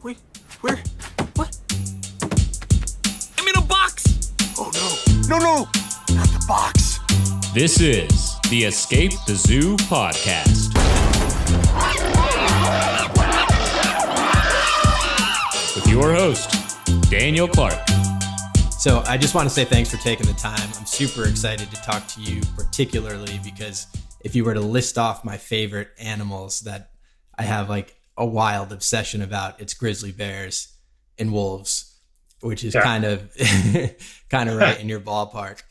Wait, where? What? I'm in a box! Oh no, not the box. This is the Escape the Zoo podcast. With your host, Daniel Clark. So I just want to say thanks for taking the time. I'm super excited to talk to you, particularly because if you were to list off my favorite animals that I have like a wild obsession about, it's grizzly bears and wolves, which is kind of right in your ballpark.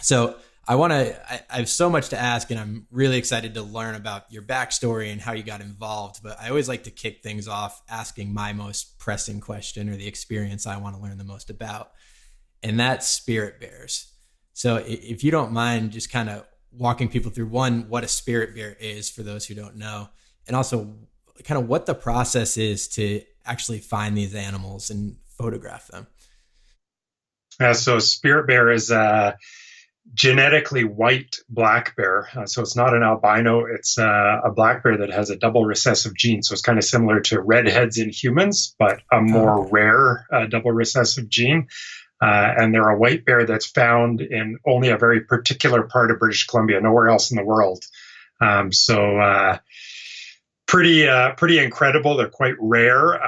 So I have so much to ask, and I'm really excited to learn about your backstory and how you got involved. But I always like to kick things off asking my most pressing question, or the experience I want to learn the most about. And that's spirit bears. So if you don't mind just kind of walking people through, one, what a spirit bear is for those who don't know, and also kind of what the process is to actually find these animals and photograph them. So spirit bear is a genetically white black bear. So it's not an albino. It's a black bear that has a double recessive gene. So it's kind of similar to redheads in humans, but a more rare double recessive gene. And they're a white bear that's found in only a very particular part of British Columbia, nowhere else in the world. Pretty incredible. They're quite rare.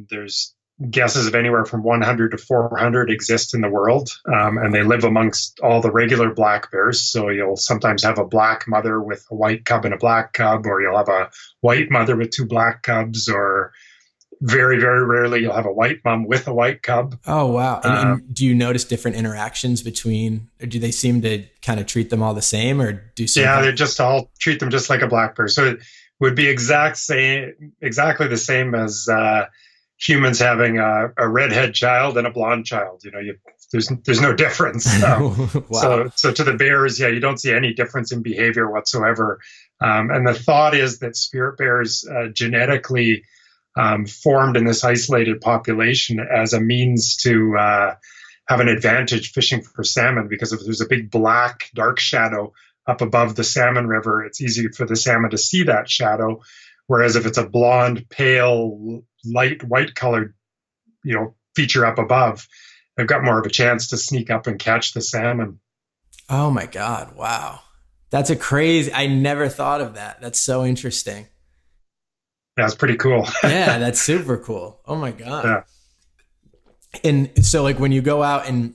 There's guesses of anywhere from 100 to 400 exist in the world, and they live amongst all the regular black bears. So you'll sometimes have a black mother with a white cub and a black cub, or you'll have a white mother with two black cubs, or very, very rarely you'll have a white mom with a white cub. Oh, wow. And do you notice different interactions between, or do they seem to kind of treat them all the same, or do something? Yeah, they just all treat them just like a black bear. So it would be exactly the same as humans having a redhead child and a blonde child. There's no difference. Wow. So to the bears, you don't see any difference in behavior whatsoever. And the thought is that spirit bears genetically formed in this isolated population as a means to have an advantage fishing for salmon, because if there's a big black dark shadow up above the salmon river, it's easy for the salmon to see that shadow. Whereas if it's a blonde, pale, light white colored, feature up above, they've got more of a chance to sneak up and catch the salmon. Oh my God. Wow. That's I never thought of that. That's so interesting. Yeah, it's pretty cool. Yeah, that's super cool. Oh my God. Yeah. And so like when you go out and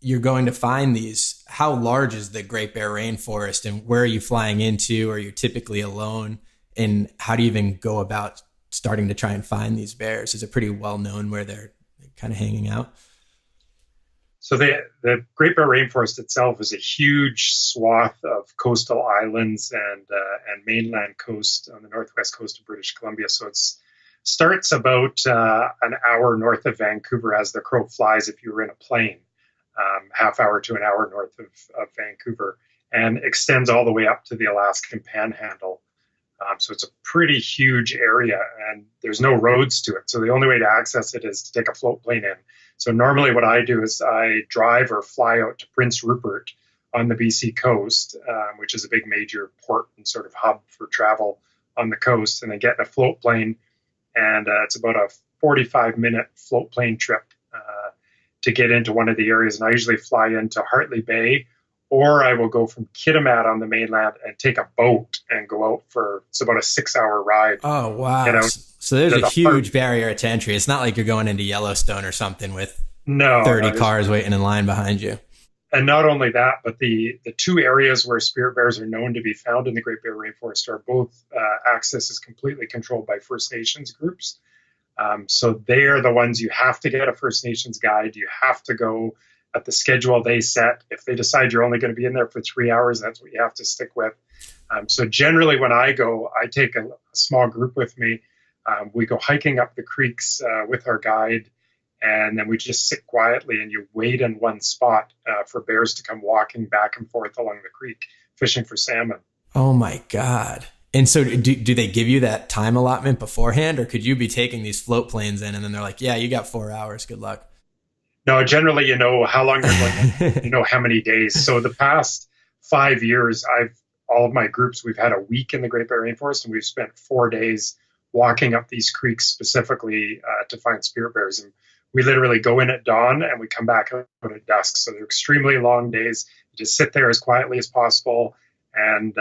you're going to find these, how large is the Great Bear Rainforest, and where are you flying into? Are you typically alone? And how do you even go about starting to try and find these bears? Is it pretty well known where they're kind of hanging out? So the Great Bear Rainforest itself is a huge swath of coastal islands and mainland coast on the northwest coast of British Columbia. So it starts about an hour north of Vancouver as the crow flies if you were in a plane, half hour to an hour north of Vancouver, and extends all the way up to the Alaskan Panhandle. So it's a pretty huge area, and there's no roads to it. So the only way to access it is to take a float plane in. So normally what I do is I drive or fly out to Prince Rupert on the BC coast, which is a big major port and sort of hub for travel on the coast, and then get in a float plane. And it's about a 45-minute float plane trip to get into one of the areas. And I usually fly into Hartley Bay, or I will go from Kitimat on the mainland and take a boat and go out it's about a 6-hour ride. Oh, wow. So there's a huge barrier to entry. It's not like you're going into Yellowstone or something with 30 cars waiting in line behind you. And not only that, but the two areas where spirit bears are known to be found in the Great Bear Rainforest are both access is completely controlled by First Nations groups. So they are the ones you have to get a First Nations guide. You have to go at the schedule they set. If they decide you're only going to be in there for 3 hours, that's what you have to stick with. So generally when I go, I take a small group with me. We go hiking up the creeks with our guide, and then we just sit quietly and you wait in one spot for bears to come walking back and forth along the creek, fishing for salmon. Oh my God. And so do they give you that time allotment beforehand, or could you be taking these float planes in and then they're like, yeah, you got 4 hours. Good luck. No, generally, how long you're going, how many days. So the past 5 years, all of my groups, we've had a week in the Great Bear Rainforest, and we've spent 4 days walking up these creeks specifically to find spirit bears. And we literally go in at dawn and we come back out at dusk. So they're extremely long days. You just sit there as quietly as possible. And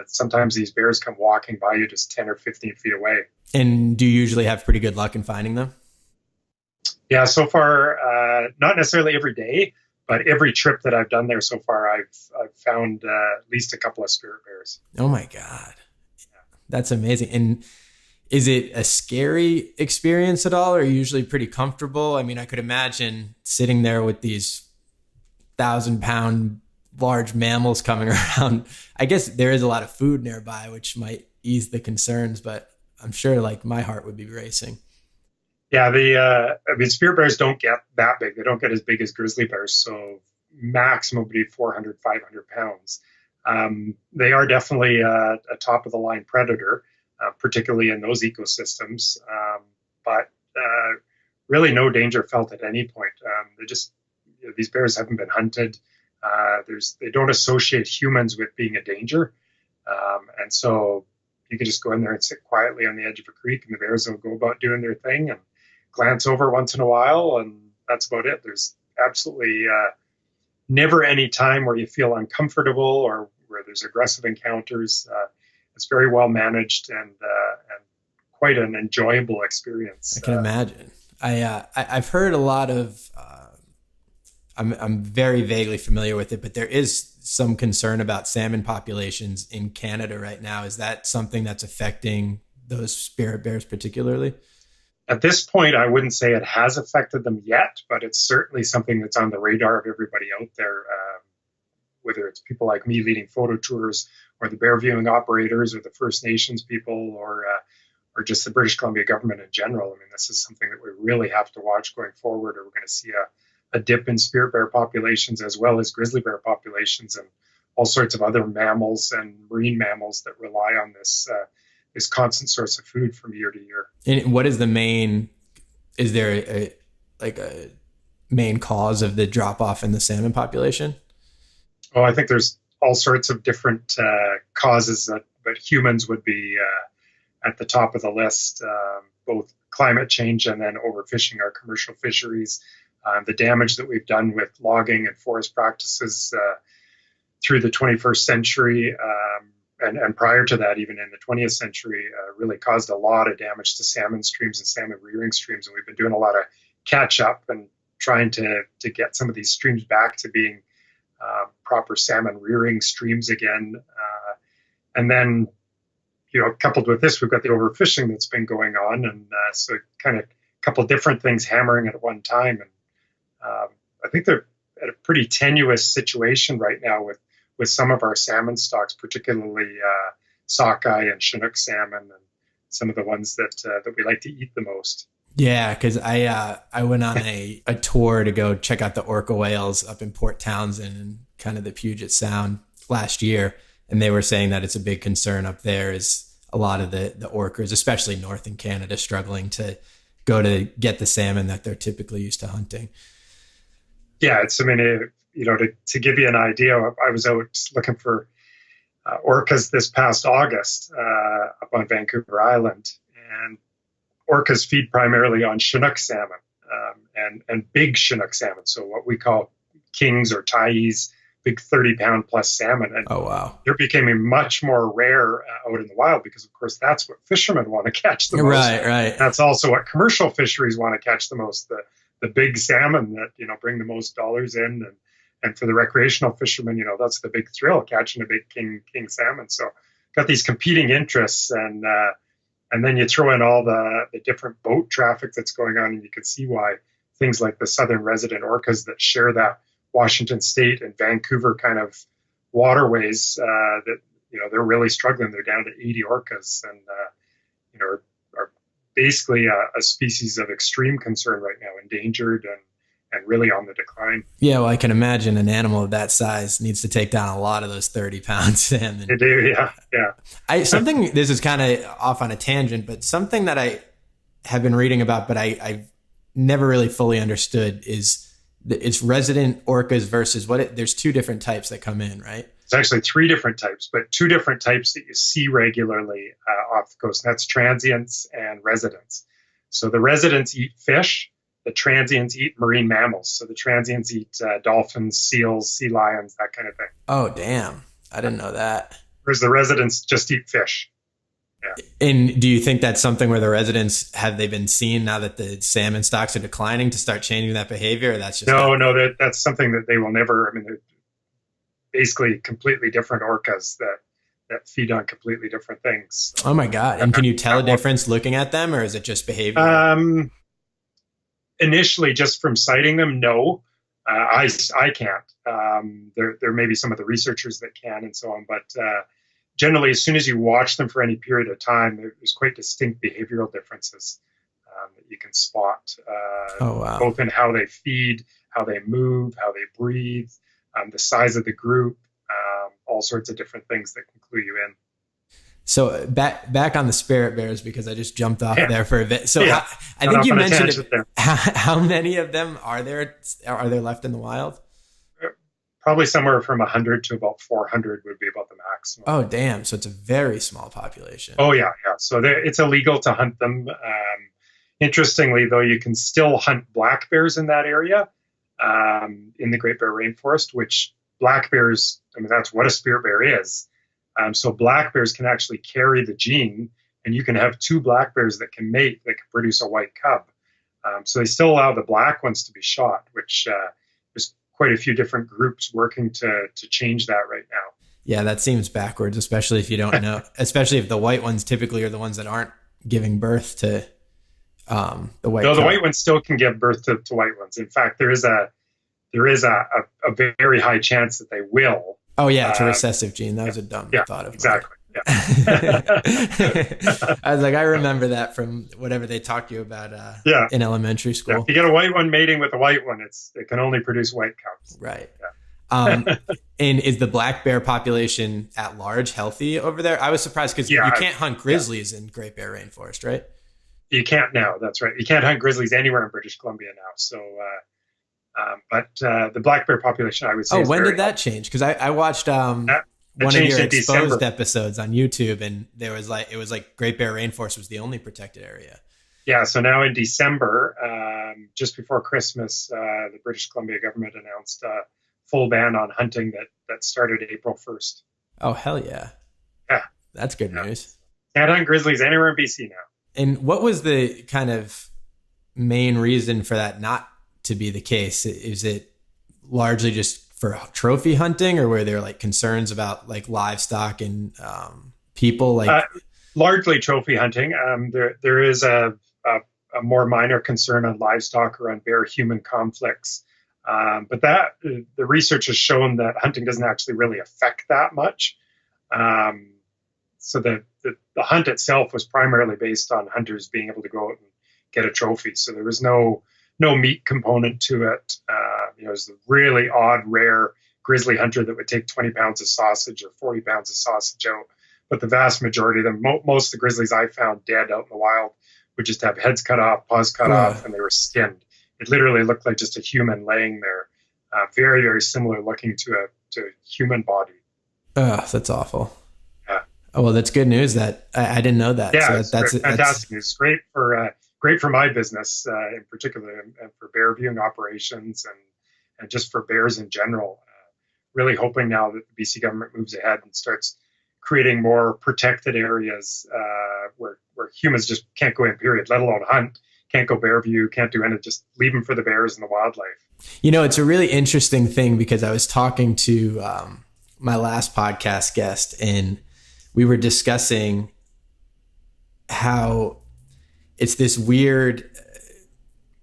sometimes these bears come walking by you just 10 or 15 feet away. And do you usually have pretty good luck in finding them? Yeah, so far, not necessarily every day, but every trip that I've done there so far, I've found at least a couple of spirit bears. Oh my God. That's amazing. And is it a scary experience at all, or are you usually pretty comfortable? I mean, I could imagine sitting there with these 1,000-pound large mammals coming around. I guess there is a lot of food nearby, which might ease the concerns, but I'm sure like my heart would be racing. Yeah, spirit bears don't get that big. They don't get as big as grizzly bears. So maximum would be 400, 500 pounds. They are definitely a top of the line predator, particularly in those ecosystems. But really no danger felt at any point. These bears haven't been hunted. They don't associate humans with being a danger. And so you can just go in there and sit quietly on the edge of a creek and the bears will go about doing their thing and glance over once in a while. And that's about it. There's absolutely never any time where you feel uncomfortable or where there's aggressive encounters. It's very well managed and quite an enjoyable experience. I can imagine. I've heard a lot of, I'm very vaguely familiar with it, but there is some concern about salmon populations in Canada right now. Is that something that's affecting those spirit bears particularly? At this point, I wouldn't say it has affected them yet, but it's certainly something that's on the radar of everybody out there, whether it's people like me leading photo tours or the bear viewing operators or the First Nations people or just the British Columbia government in general. I mean, this is something that we really have to watch going forward, or we're going to see a dip in spirit bear populations as well as grizzly bear populations and all sorts of other mammals and marine mammals that rely on this constant source of food from year to year. And what is is there a main cause of the drop off in the salmon population? Oh, I think there's all sorts of different causes but humans would be at the top of the list, both climate change and then overfishing our commercial fisheries, the damage that we've done with logging and forest practices through the 21st century, and prior to that, even in the 20th century, really caused a lot of damage to salmon streams and salmon rearing streams. And we've been doing a lot of catch up and trying to get some of these streams back to being proper salmon rearing streams again. And then, coupled with this, we've got the overfishing that's been going on. And so kind of a couple different things hammering at one time. And I think they're at a pretty tenuous situation right now with some of our salmon stocks, particularly sockeye and Chinook salmon, and some of the ones that we like to eat the most. Yeah, because I went on a tour to go check out the Orca Whales up in Port Townsend and kind of the Puget Sound last year, and they were saying that it's a big concern up there is a lot of the orcas, especially north in Canada, struggling to go to get the salmon that they're typically used to hunting. Yeah, to give you an idea, I was out looking for orcas this past August up on Vancouver Island, and orcas feed primarily on Chinook salmon and big Chinook salmon, so what we call kings or Thais, big 30-pound plus salmon. And oh wow, they're becoming much more rare out in the wild because, of course, that's what fishermen want to catch the most. Right. That's also what commercial fisheries want to catch the most. The big salmon that bring the most dollars in, and for the recreational fishermen, that's the big thrill, catching a big king salmon. So got these competing interests, and then you throw in all the different boat traffic that's going on, and you can see why things like the southern resident orcas that share that Washington State and Vancouver kind of waterways that they're really struggling. They're down to 80 orcas, and are basically a species of extreme concern right now, endangered and really on the decline. Yeah, well, I can imagine an animal of that size needs to take down a lot of those 30-pound salmon. They do, yeah. This is kind of off on a tangent, but something that I have been reading about, but I've never really fully understood is it's resident orcas versus there's two different types that come in, right? There's actually three different types, but two different types that you see regularly off the coast. And that's transients and residents. So the residents eat fish. The transients eat marine mammals. So the transients eat dolphins, seals, sea lions, that kind of thing. Oh, damn. I didn't know that. Whereas the residents just eat fish. Yeah. And do you think that's something where the residents, have they been seen now that the salmon stocks are declining to start changing that behavior? Or that's just that's something that they will never. I mean, they're basically completely different orcas that feed on completely different things. Oh my God. And can you tell a difference looking at them, or is it just behavior? Initially, just from sighting them, no. I can't. There may be some of the researchers that can and so on, but generally, as soon as you watch them for any period of time, there's quite distinct behavioral differences that you can spot, both in how they feed, how they move, how they breathe, the size of the group, all sorts of different things that can clue you in. So back on the spirit bears, because I just jumped off there for a bit. So yeah. I think you mentioned how many of them are there left in the wild? Probably somewhere from 100 to about 400 would be about the maximum. Oh, damn. So it's a very small population. Oh, yeah. So it's illegal to hunt them. Interestingly, though, you can still hunt black bears in that area in the Great Bear Rainforest, which black bears, I mean, that's what a spirit bear is. So black bears can actually carry the gene, and you can have two black bears that can mate, that can produce a white cub. So they still allow the black ones to be shot, which there's quite a few different groups working to change that right now. Yeah, that seems backwards, especially if you don't know, especially if the white ones typically are the ones that aren't giving birth to the white. No, the white ones still can give birth to white ones. In fact, there is a very high chance that they will. Oh yeah, it's a recessive gene. That was a dumb thought of exactly. mine. Yeah. I was like, I remember that from whatever they talked to you about in elementary school. Yeah. If you get a white one mating with a white one, it can only produce white cubs. Right. Yeah. And is the black bear population at large healthy over there? I was surprised because you can't hunt grizzlies in Great Bear Rainforest, right? You can't now. That's right. You can't hunt grizzlies anywhere in British Columbia now. So, but the black bear population, I would say. Oh, when did that change? Because I watched one of your exposed episodes on YouTube, and it was like Great Bear Rainforest was the only protected area. Yeah. So now in December, just before Christmas, the British Columbia government announced a full ban on hunting that started April 1st. Oh, hell yeah. Yeah. That's good news. Can't hunt grizzlies anywhere in BC now. And what was the kind of main reason for that not to be the case? Is it largely just for trophy hunting, or were there like concerns about like livestock and people? Like largely trophy hunting. There is a more minor concern on livestock or on bear-human conflicts, but the research has shown that hunting doesn't actually really affect that much. So the hunt itself was primarily based on hunters being able to go out and get a trophy. So there was no meat component to it. It was the really odd, rare grizzly hunter that would take 20 pounds of sausage or 40 pounds of sausage out. But the vast majority of them, most of the grizzlies I found dead out in the wild, would just have heads cut off, paws cut off, and they were skinned. It literally looked like just a human laying there. Very, very similar looking to a human body. That's awful. Oh, well, that's good news that I didn't know that. Yeah, so that's fantastic. It's great for my business in particular, and for bear viewing operations and just for bears in general. Really hoping now that the BC government moves ahead and starts creating more protected areas where humans just can't go in, period, let alone hunt, can't go bear view, can't do anything, just leave them for the bears and the wildlife. It's a really interesting thing because I was talking to my last podcast guest, and we were discussing how it's this weird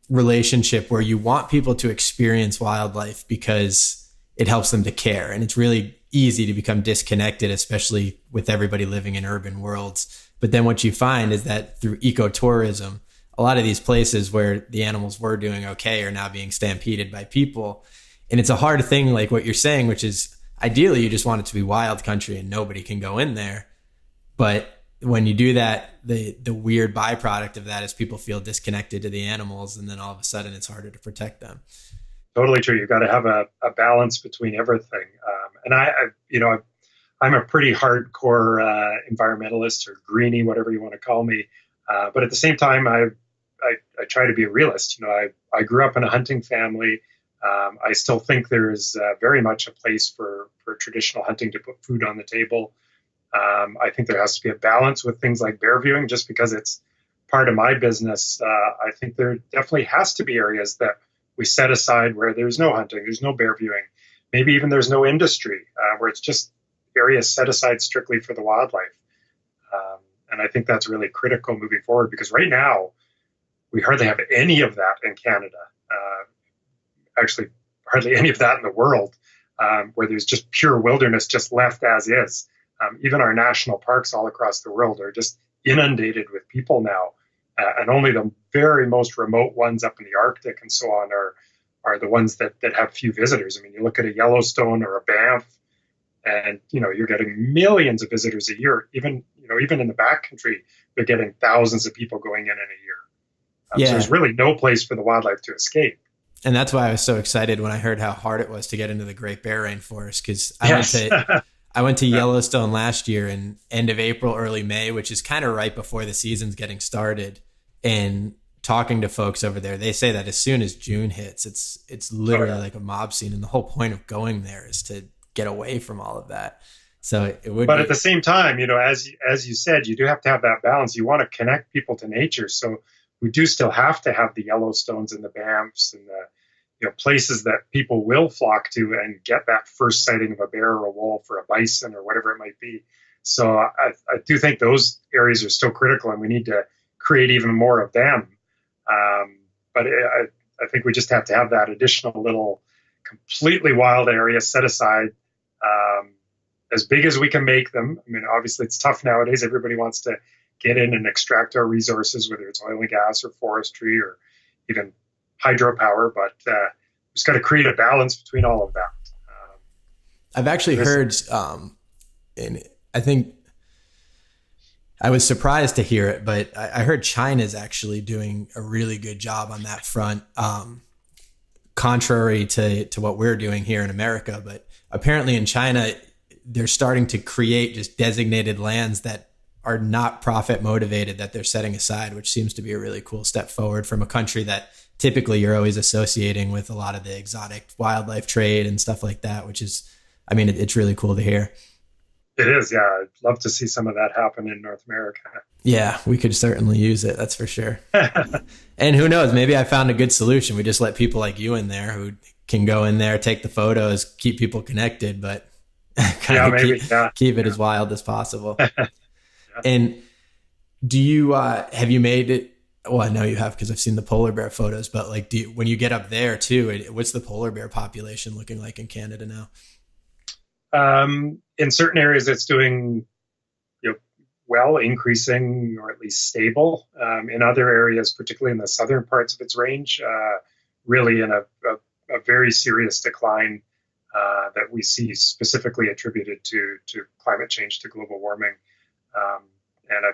relationship where you want people to experience wildlife because it helps them to care. And it's really easy to become disconnected, especially with everybody living in urban worlds. But then what you find is that through ecotourism, a lot of these places where the animals were doing okay are now being stampeded by people. And it's a hard thing, like what you're saying, which is ideally you just want it to be wild country and nobody can go in there. But when you do that, the weird byproduct of that is people feel disconnected to the animals, and then all of a sudden it's harder to protect them. Totally true. You've got to have a balance between everything. And I'm a pretty hardcore environmentalist or greenie, whatever you want to call me. But at the same time, I try to be a realist. I grew up in a hunting family. I still think there is very much a place for traditional hunting to put food on the table. I think there has to be a balance with things like bear viewing, just because it's part of my business. I think there definitely has to be areas that we set aside where there's no hunting, there's no bear viewing, maybe even there's no industry, where it's just areas set aside strictly for the wildlife. And I think that's really critical moving forward, because right now we hardly have any of that in Canada. Actually, hardly any of that in the world, where there's just pure wilderness just left as is. Even our national parks all across the world are just inundated with people now. And only the very most remote ones up in the Arctic and so on are the ones that have few visitors. I mean, you look at a Yellowstone or a Banff, and you're getting millions of visitors a year. Even in the backcountry, they're getting thousands of people going in a year. So there's really no place for the wildlife to escape. And that's why I was so excited when I heard how hard it was to get into the Great Bear Rainforest, because I went to Yellowstone last year in end of April, early May, which is kind of right before the season's getting started. And talking to folks over there, they say that as soon as June hits, it's literally like a mob scene. And the whole point of going there is to get away from all of that. So it would. But at the same time, as you said, you do have to have that balance. You want to connect people to nature, so we do still have to have the Yellowstones and the Banffs and the places that people will flock to and get that first sighting of a bear or a wolf or a bison or whatever it might be. So I do think those areas are still critical, and we need to create even more of them. But I think we just have to have that additional little completely wild area set aside, as big as we can make them. I mean, obviously it's tough nowadays. Everybody wants to get in and extract our resources, whether it's oil and gas or forestry or even hydropower, but we just got to create a balance between all of that. I've actually heard, and I think I was surprised to hear it, but I heard China's actually doing a really good job on that front, contrary to what we're doing here in America. But apparently in China, they're starting to create just designated lands that are not profit motivated, that they're setting aside, which seems to be a really cool step forward from a country that typically you're always associating with a lot of the exotic wildlife trade and stuff like that, which is, I mean, it's really cool to hear. It is. Yeah. I'd love to see some of that happen in North America. Yeah, we could certainly use it. That's for sure. And who knows, maybe I found a good solution. We just let people like you in there who can go in there, take the photos, keep people connected, but keep it as wild as possible. And do you, have you made it? Well, I know you have, because I've seen the polar bear photos, but like, when you get up there too, what's the polar bear population looking like in Canada now? In certain areas it's doing, well, increasing or at least stable. In other areas, particularly in the southern parts of its range, really in a very serious decline that we see specifically attributed to climate change, to global warming. And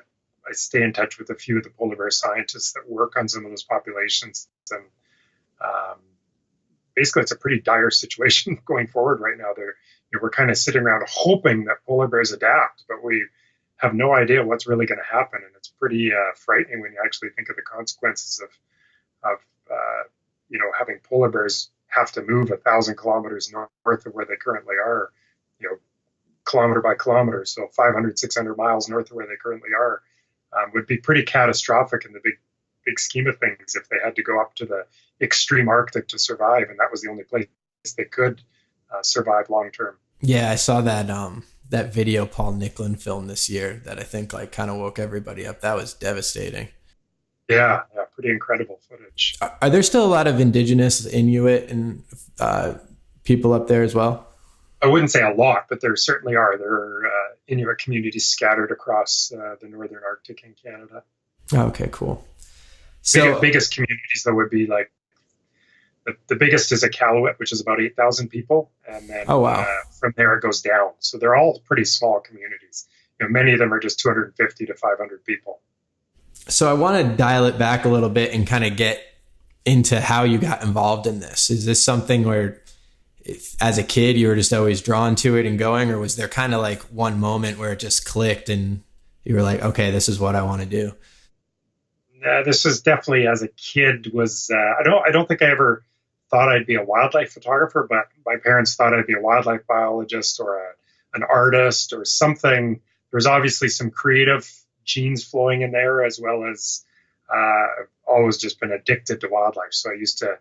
I stay in touch with a few of the polar bear scientists that work on some of those populations. And basically, it's a pretty dire situation going forward right now. We're kind of sitting around hoping that polar bears adapt, but we have no idea what's really going to happen. And it's pretty frightening when you actually think of the consequences of having polar bears have to move 1,000 kilometers north of where they currently are, kilometer by kilometer. So 500, 600 miles north of where they currently are would be pretty catastrophic in the big scheme of things if they had to go up to the extreme Arctic to survive. And that was the only place they could survive long term. Yeah, I saw that video Paul Nicklin filmed this year that I think like kind of woke everybody up. That was devastating. Yeah, pretty incredible footage. Are there still a lot of indigenous Inuit and people up there as well? I wouldn't say a lot, but there certainly are. There are Inuit communities scattered across the northern Arctic in Canada. Okay, cool. So biggest communities though would be like the biggest is Iqaluit, which is about 8,000 people, and then from there it goes down. So they're all pretty small communities. Many of them are just 250 to 500 people. So I want to dial it back a little bit and kind of get into how you got involved in this. Is this something where as a kid you were just always drawn to it and going, or was there kind of like one moment where it just clicked and you were like, okay, this is what I want to do? This was definitely as a kid. I don't think I ever thought I'd be a wildlife photographer, but my parents thought I'd be a wildlife biologist or an artist or something. There's obviously some creative genes flowing in there, as well as I've always just been addicted to wildlife. So I used to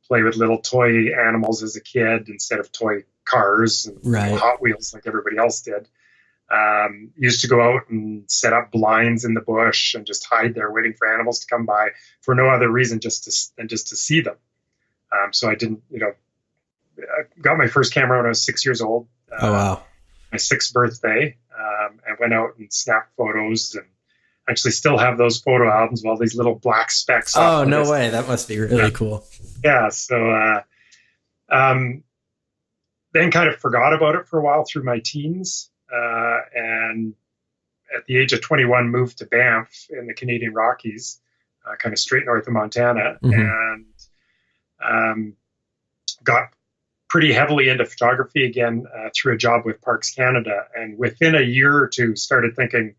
play with little toy animals as a kid instead of toy cars and Right. Hot Wheels like everybody else did. Used to go out and set up blinds in the bush and just hide there waiting for animals to come by for no other reason than just to see them. So I didn't, I got my first camera when I was 6 years old. Oh, wow. My 6th birthday. I went out and snapped photos and actually still have those photo albums with all these little black specks. Oh, no way. That must be really cool. Yeah. So then kind of forgot about it for a while through my teens. And at the age of 21, moved to Banff in the Canadian Rockies, kind of straight north of Montana, and got pretty heavily into photography again through a job with Parks Canada. And within a year or two, started thinking,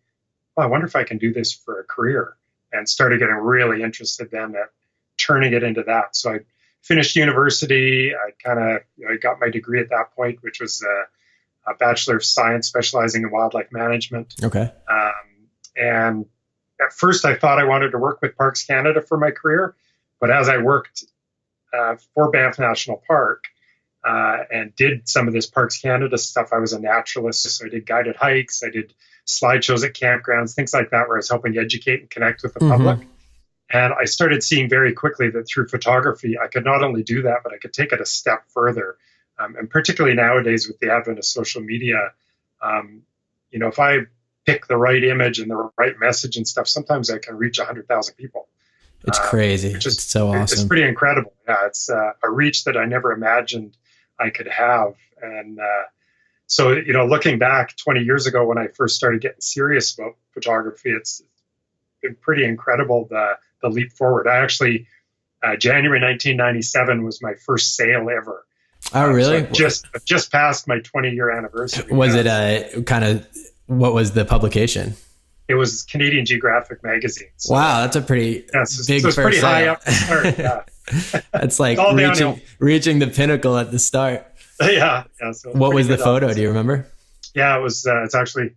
I wonder if I can do this for a career, and started getting really interested then at turning it into that. So I finished university. I kind of I got my degree at that point, which was a Bachelor of Science specializing in wildlife management. Okay. And at first I thought I wanted to work with Parks Canada for my career, but as I worked for Banff National Park and did some of this Parks Canada stuff, I was a naturalist. So I did guided hikes, I did slideshows at campgrounds, things like that, where I was helping educate and connect with the public. And I started seeing very quickly that through photography, I could not only do that, but I could take it a step further. And particularly nowadays with the advent of social media, if I pick the right image and the right message and stuff, sometimes I can reach 100,000 people. It's crazy. Which is, it's so awesome. It's pretty incredible. Yeah, it's a reach that I never imagined I could have. And so, looking back 20 years ago when I first started getting serious about photography, it's been pretty incredible, the leap forward. I actually, January 1997 was my first sale ever. Oh, really? So just passed my 20-year anniversary. Was it what was the publication? It was Canadian Geographic magazine. So, wow, that's a pretty big so it's first pretty high sale. up to start. Yeah. That's like reaching the pinnacle at the start. Yeah. So what was the photo? Do you remember? Yeah, it was. It's actually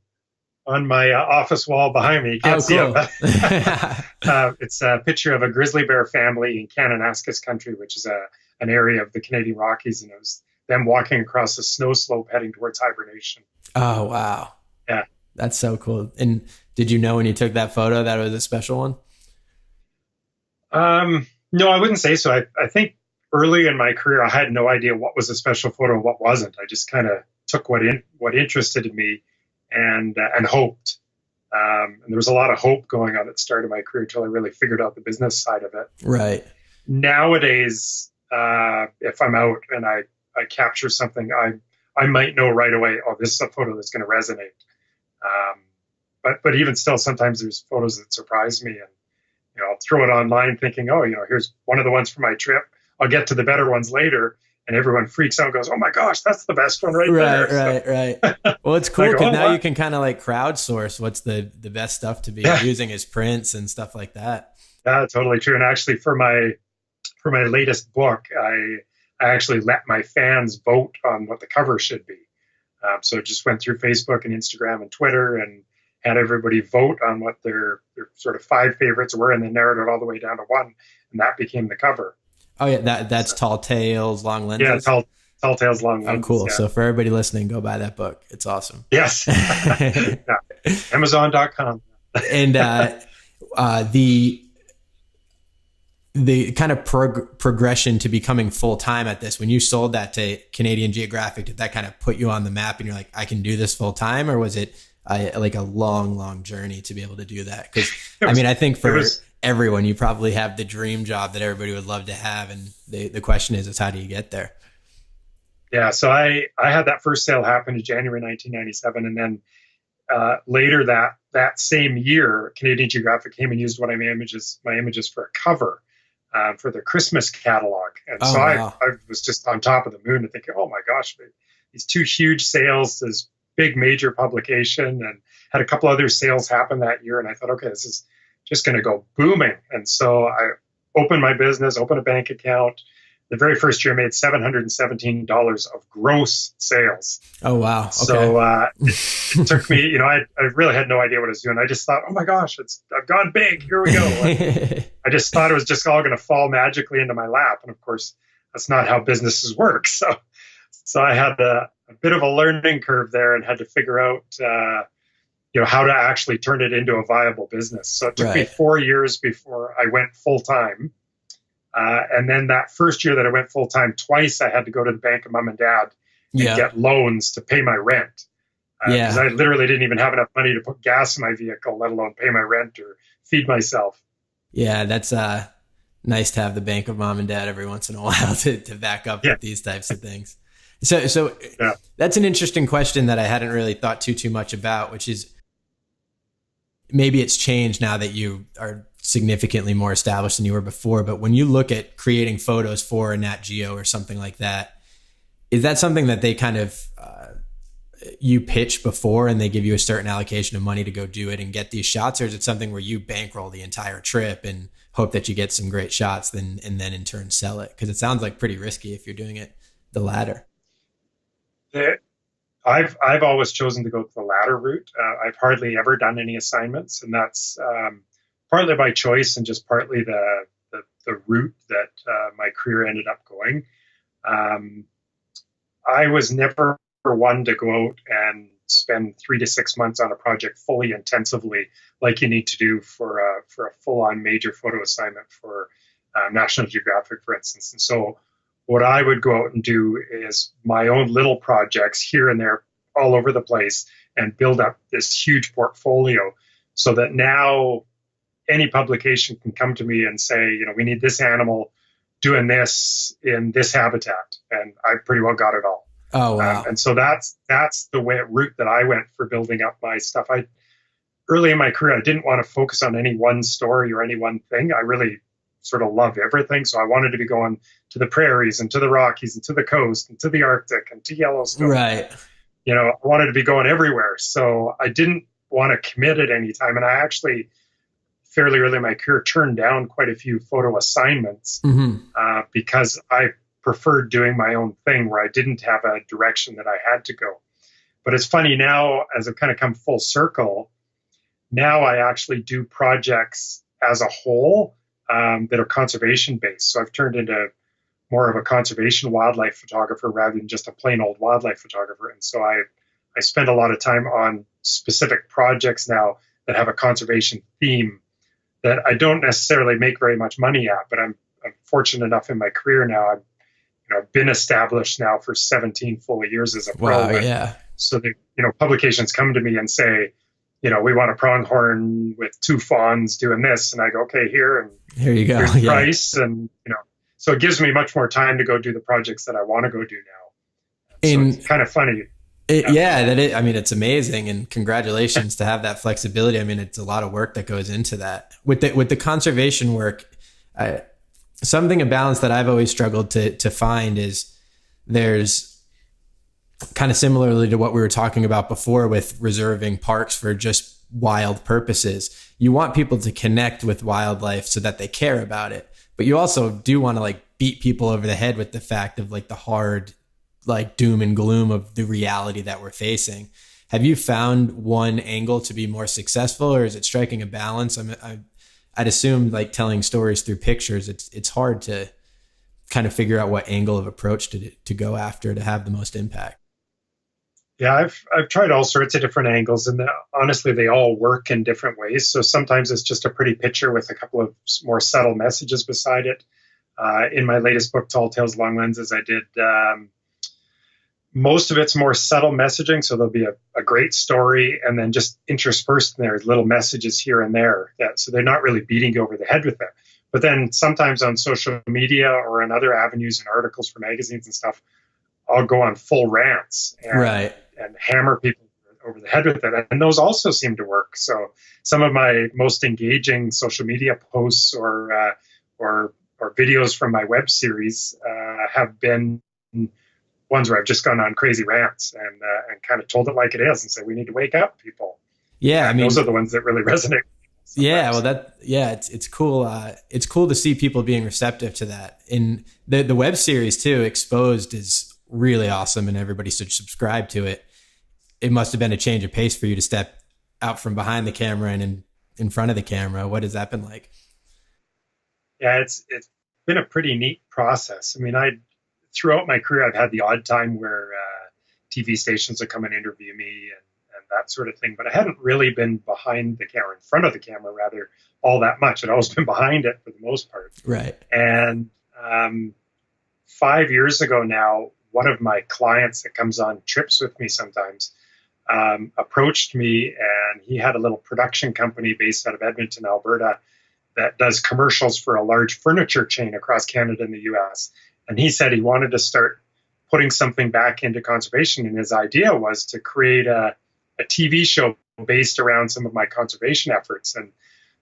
on my office wall behind me. You can't see it. It's a picture of a grizzly bear family in Kananaskis country, which is an area of the Canadian Rockies, and it was them walking across a snow slope heading towards hibernation. Oh, wow. Yeah. That's so cool. And did you know when you took that photo that it was a special one? No, I wouldn't say so. I think early in my career, I had no idea what was a special photo and what wasn't. I just kind of took what interested me and hoped. And there was a lot of hope going on at the start of my career until I really figured out the business side of it. Right. Nowadays, if I'm out and I capture something, I might know right away, oh, this is a photo that's going to resonate. But even still, sometimes there's photos that surprise me, and I'll throw it online thinking, oh, here's one of the ones for my trip. I'll get to the better ones later, and everyone freaks out and goes, oh my gosh, that's the best one there. Right. Well, it's cool because now you can kind of like crowdsource what's the best stuff to be using as prints and stuff like that. Yeah, totally true. And actually, for my latest book, I actually let my fans vote on what the cover should be. So it just went through Facebook and Instagram and Twitter and had everybody vote on what their sort of 5 favorites were, and then narrowed it all the way down to 1, and that became the cover. Oh yeah, that's Tall Tales, Long Lenses. Yeah, Tall Tales, Long Lenses. Oh, cool. Yeah. So for everybody listening, go buy that book. It's awesome. Yes. Yeah. Amazon.com. And the kind of progression to becoming full-time at this, when you sold that to Canadian Geographic, did that kind of put you on the map and you're like, I can do this full-time? Or was it like a long journey to be able to do that? Because I think for everyone, you probably have the dream job that everybody would love to have. And the question is how do you get there? Yeah. So I had that first sale happen in January 1997. And then later that same year, Canadian Geographic came and used one of my images for a cover. for their Christmas catalog. And so wow. I was just on top of the moon and thinking, oh my gosh, these two huge sales, this big major publication, and had a couple other sales happen that year. And I thought, okay, this is just going to go booming. And so I opened my business, opened a bank account. The very first year, I made $717 of gross sales. Oh, wow. Okay. So it took me, you know, I really had no idea what I was doing. I just thought, oh my gosh, I've gone big. Here we go. I just thought it was just all going to fall magically into my lap. And of course, that's not how businesses work. So I had a bit of a learning curve there and had to figure out, you know, how to actually turn it into a viable business. So it took me 4 years before I went full time. And then that first year that I went full time, twice I had to go to the bank of mom and dad and get loans to pay my rent. Because I literally didn't even have enough money to put gas in my vehicle, let alone pay my rent or feed myself. Yeah, that's nice to have the bank of mom and dad every once in a while to back up with these types of things. So that's an interesting question that I hadn't really thought too much about, which is maybe it's changed now that you are significantly more established than you were before. But when you look at creating photos for a Nat Geo or something like that, is that something that they kind of you pitch before and they give you a certain allocation of money to go do it and get these shots? Or is it something where you bankroll the entire trip and hope that you get some great shots and then in turn sell it? Because it sounds like pretty risky if you're doing it the latter. I've always chosen to go the latter route. I've hardly ever done any assignments, and that's partly by choice and just partly the route that my career ended up going. I was never one to go out and spend 3 to 6 months on a project fully intensively, like you need to do for a full-on major photo assignment for National Geographic, for instance. And so what I would go out and do is my own little projects here and there all over the place and build up this huge portfolio so that now any publication can come to me and say, you know, we need this animal doing this in this habitat. And I pretty well got it all. Oh, wow. And so that's the route that I went for building up my stuff. Early in my career, I didn't want to focus on any one story or any one thing. I really sort of love everything. So I wanted to be going to the prairies and to the Rockies and to the coast and to the Arctic and to Yellowstone. Right. You know, I wanted to be going everywhere. So I didn't want to commit at any time. And I actually, fairly early in my career, turned down quite a few photo assignments because I preferred doing my own thing where I didn't have a direction that I had to go. But it's funny now, as I've kind of come full circle, now I actually do projects as a whole that are conservation based. So I've turned into more of a conservation wildlife photographer rather than just a plain old wildlife photographer. And so I spend a lot of time on specific projects now that have a conservation theme that I don't necessarily make very much money at, but I'm fortunate enough in my career now. I've been established now for 17 full years as a pro. Wow, yeah. So the publications come to me and say, you know, we want a pronghorn with 2 fawns doing this, and I go, okay, here you go. Here's the price, and so it gives me much more time to go do the projects that I want to go do now. So it's kind of funny. I mean, it's amazing, and congratulations to have that flexibility. I mean, it's a lot of work that goes into that. With the conservation work, something, a balance that I've always struggled to find is there's kind of similarly to what we were talking about before with reserving parks for just wild purposes. You want people to connect with wildlife so that they care about it, but you also do want to like beat people over the head with the fact of like the hard, like doom and gloom of the reality that we're facing. Have you found one angle to be more successful, or is it striking a balance? I'd assume like telling stories through pictures, it's hard to kind of figure out what angle of approach to go after to have the most impact. Yeah, I've tried all sorts of different angles, and honestly, they all work in different ways. So sometimes it's just a pretty picture with a couple of more subtle messages beside it. In my latest book, Tall Tales, Long Lenses, I did most of it's more subtle messaging. So there'll be a great story, and then just interspersed in there little messages here and there. So they're not really beating you over the head with it. But then sometimes on social media or in other avenues and articles for magazines and stuff, I'll go on full rants and hammer people over the head with it. And those also seem to work. So some of my most engaging social media posts or or videos from my web series have been ones where I've just gone on crazy rants and kind of told it like it is and said, we need to wake up, people. Yeah, and those are the ones that really resonate. Yeah, well, it's cool. It's cool to see people being receptive to that. In the web series too, Exposed is really awesome, and everybody should subscribe to it. It must have been a change of pace for you to step out from behind the camera and in front of the camera. What has that been like? Yeah, it's been a pretty neat process. I mean, throughout my career, I've had the odd time where TV stations would come and interview me and that sort of thing, but I hadn't really been behind the camera, in front of the camera rather, all that much. I'd always been behind it for the most part. Right. And 5 years ago now, one of my clients that comes on trips with me sometimes approached me, and he had a little production company based out of Edmonton, Alberta, that does commercials for a large furniture chain across Canada and the US. And he said he wanted to start putting something back into conservation. And his idea was to create a TV show based around some of my conservation efforts. And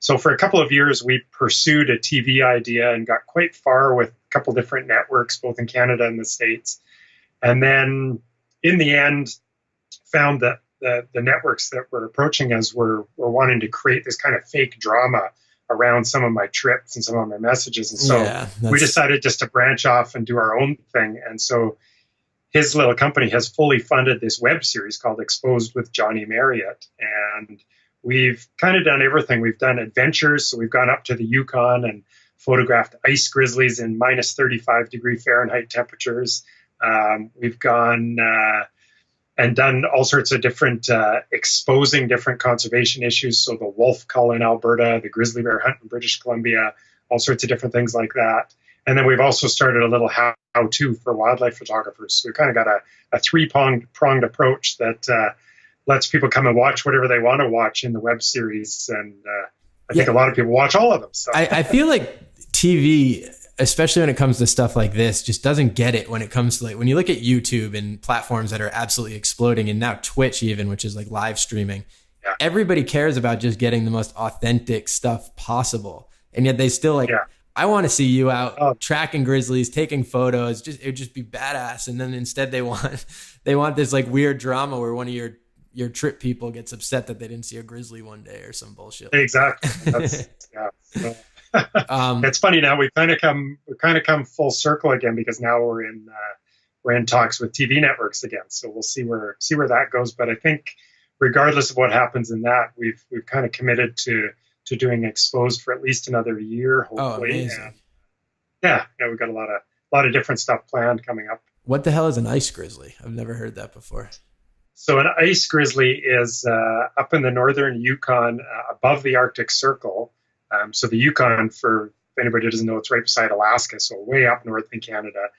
so for a couple of years, we pursued a TV idea and got quite far with a couple different networks, both in Canada and the States. And then in the end, found that the networks that were approaching us were wanting to create this kind of fake drama around some of my trips and some of my messages. And so we decided just to branch off and do our own thing. And so his little company has fully funded this web series called Exposed with Johnny Marriott. And we've kind of done everything. We've done adventures. So we've gone up to the Yukon and photographed ice grizzlies in minus 35 degree Fahrenheit temperatures. We've gone and done all sorts of different, exposing different conservation issues. So the wolf cull in Alberta, the grizzly bear hunt in British Columbia, all sorts of different things like that. And then we've also started a little how-to for wildlife photographers. So we've kind of got a three-pronged approach that lets people come and watch whatever they want to watch in the web series. And I think a lot of people watch all of them. So. I feel like TV, especially when it comes to stuff like this, just doesn't get it when it comes to, like, when you look at YouTube and platforms that are absolutely exploding, and now Twitch even, which is like live streaming. Yeah. Everybody cares about just getting the most authentic stuff possible. And yet they still I want to see you out tracking grizzlies, taking photos. It would just be badass. And then instead they want this like weird drama where one of your trip people gets upset that they didn't see a grizzly one day or some bullshit. Exactly. That's, it's funny now. We've kind of come full circle again, because now we're in talks with TV networks again. So we'll see where that goes. But I think regardless of what happens in that, we've kind of committed to doing Exposed for at least another year, hopefully. Oh, amazing. And we've got a lot of different stuff planned coming up. What the hell is an ice grizzly? I've never heard that before. So an ice grizzly is up in the northern Yukon, above the Arctic Circle. So the Yukon, for anybody who doesn't know, it's right beside Alaska, so way up north in Canada.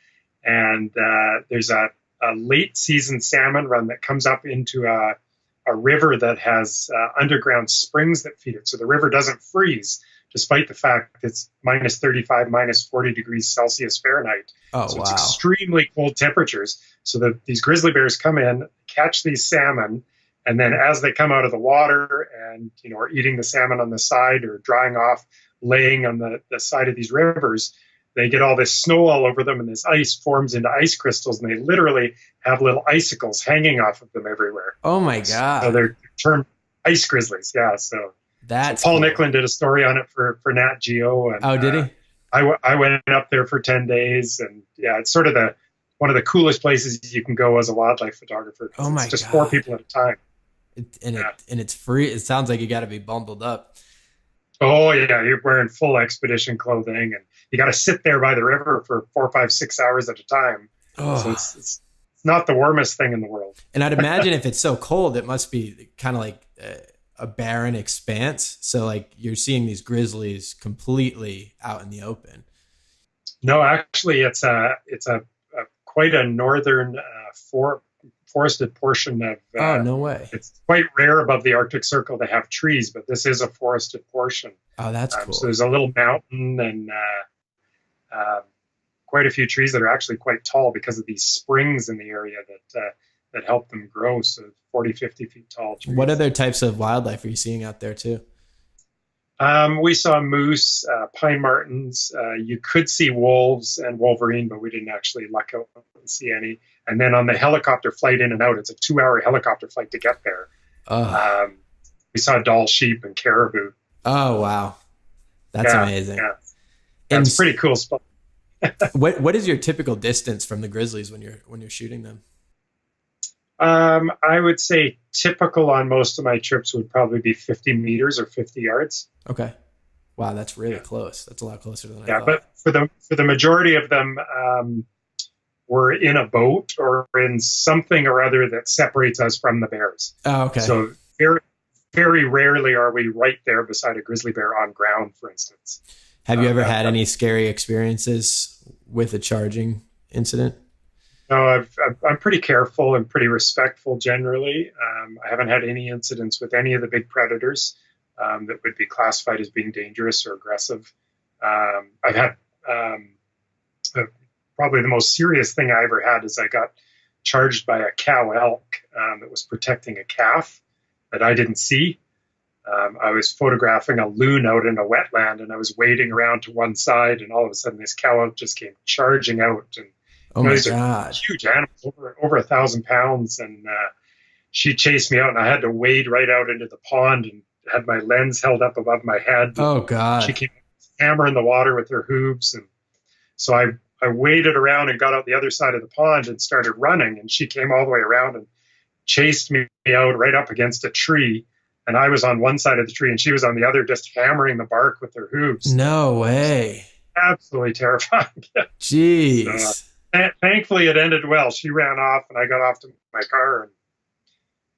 And there's a late season salmon run that comes up into a river that has underground springs that feed it. So the river doesn't freeze, despite the fact it's minus 35, minus 40 degrees Celsius Fahrenheit. Oh, so wow. It's extremely cold temperatures. So these grizzly bears come in, catch these salmon, and then as they come out of the water and, are eating the salmon on the side or drying off, laying on the side of these rivers, they get all this snow all over them, and this ice forms into ice crystals, and they literally have little icicles hanging off of them everywhere. Oh my God. So they're termed ice grizzlies. Yeah. So Paul cool. Nicklin did a story on it for Nat Geo. And, did he? I went up there for 10 days, and it's sort of one of the coolest places you can go as a wildlife photographer. Oh my It's just God. 4 people at a time. And it's free. It sounds like you got to be bundled up. Oh yeah, you're wearing full expedition clothing, and you got to sit there by the river for 4, 5, 6 hours at a time. Oh. So it's not the warmest thing in the world. And I'd imagine if it's so cold, it must be kind of like a barren expanse. So like you're seeing these grizzlies completely out in the open. No, actually, it's quite a northern forested portion of. Oh, no way! It's quite rare above the Arctic Circle to have trees, but this is a forested portion. Oh, that's cool. So there's a little mountain and quite a few trees that are actually quite tall because of these springs in the area that help them grow. So 40, 50 feet tall trees. What other types of wildlife are you seeing out there too? We saw moose, pine martens. You could see wolves and wolverine, but we didn't actually luck out and see any. And then on the helicopter flight in and out, it's a 2-hour helicopter flight to get there. Oh, We saw Dall sheep and caribou. oh wow. That's amazing. Yeah. And That's pretty cool spot. what is your typical distance from the grizzlies when you're shooting them? I would say typical on most of my trips would probably be 50 meters or 50 yards. Okay. Wow, that's really close. That's a lot closer than I thought. But for the majority of them, we're in a boat or in something or other that separates us from the bears. Oh, okay. So very, very rarely are we right there beside a grizzly bear on ground, for instance. Have you ever had any scary experiences with a charging incident? No, I'm pretty careful and pretty respectful generally. I haven't had any incidents with any of the big predators that would be classified as being dangerous or aggressive. I've had probably the most serious thing I ever had is I got charged by a cow elk that was protecting a calf that I didn't see. I was photographing a loon out in a wetland, and I was wading around to one side, and all of a sudden this cow elk just came charging out. And Oh my these are God. huge animals, over 1,000 pounds, and she chased me out, and I had to wade right out into the pond and had my lens held up above my head. Oh God. She came hammering the water with her hooves, and so I waded around and got out the other side of the pond and started running, and she came all the way around and chased me out right up against a tree, and I was on one side of the tree and she was on the other, just hammering the bark with her hooves. No way. Absolutely terrifying. Jeez. Thankfully it ended well. She ran off and I got off to my car, and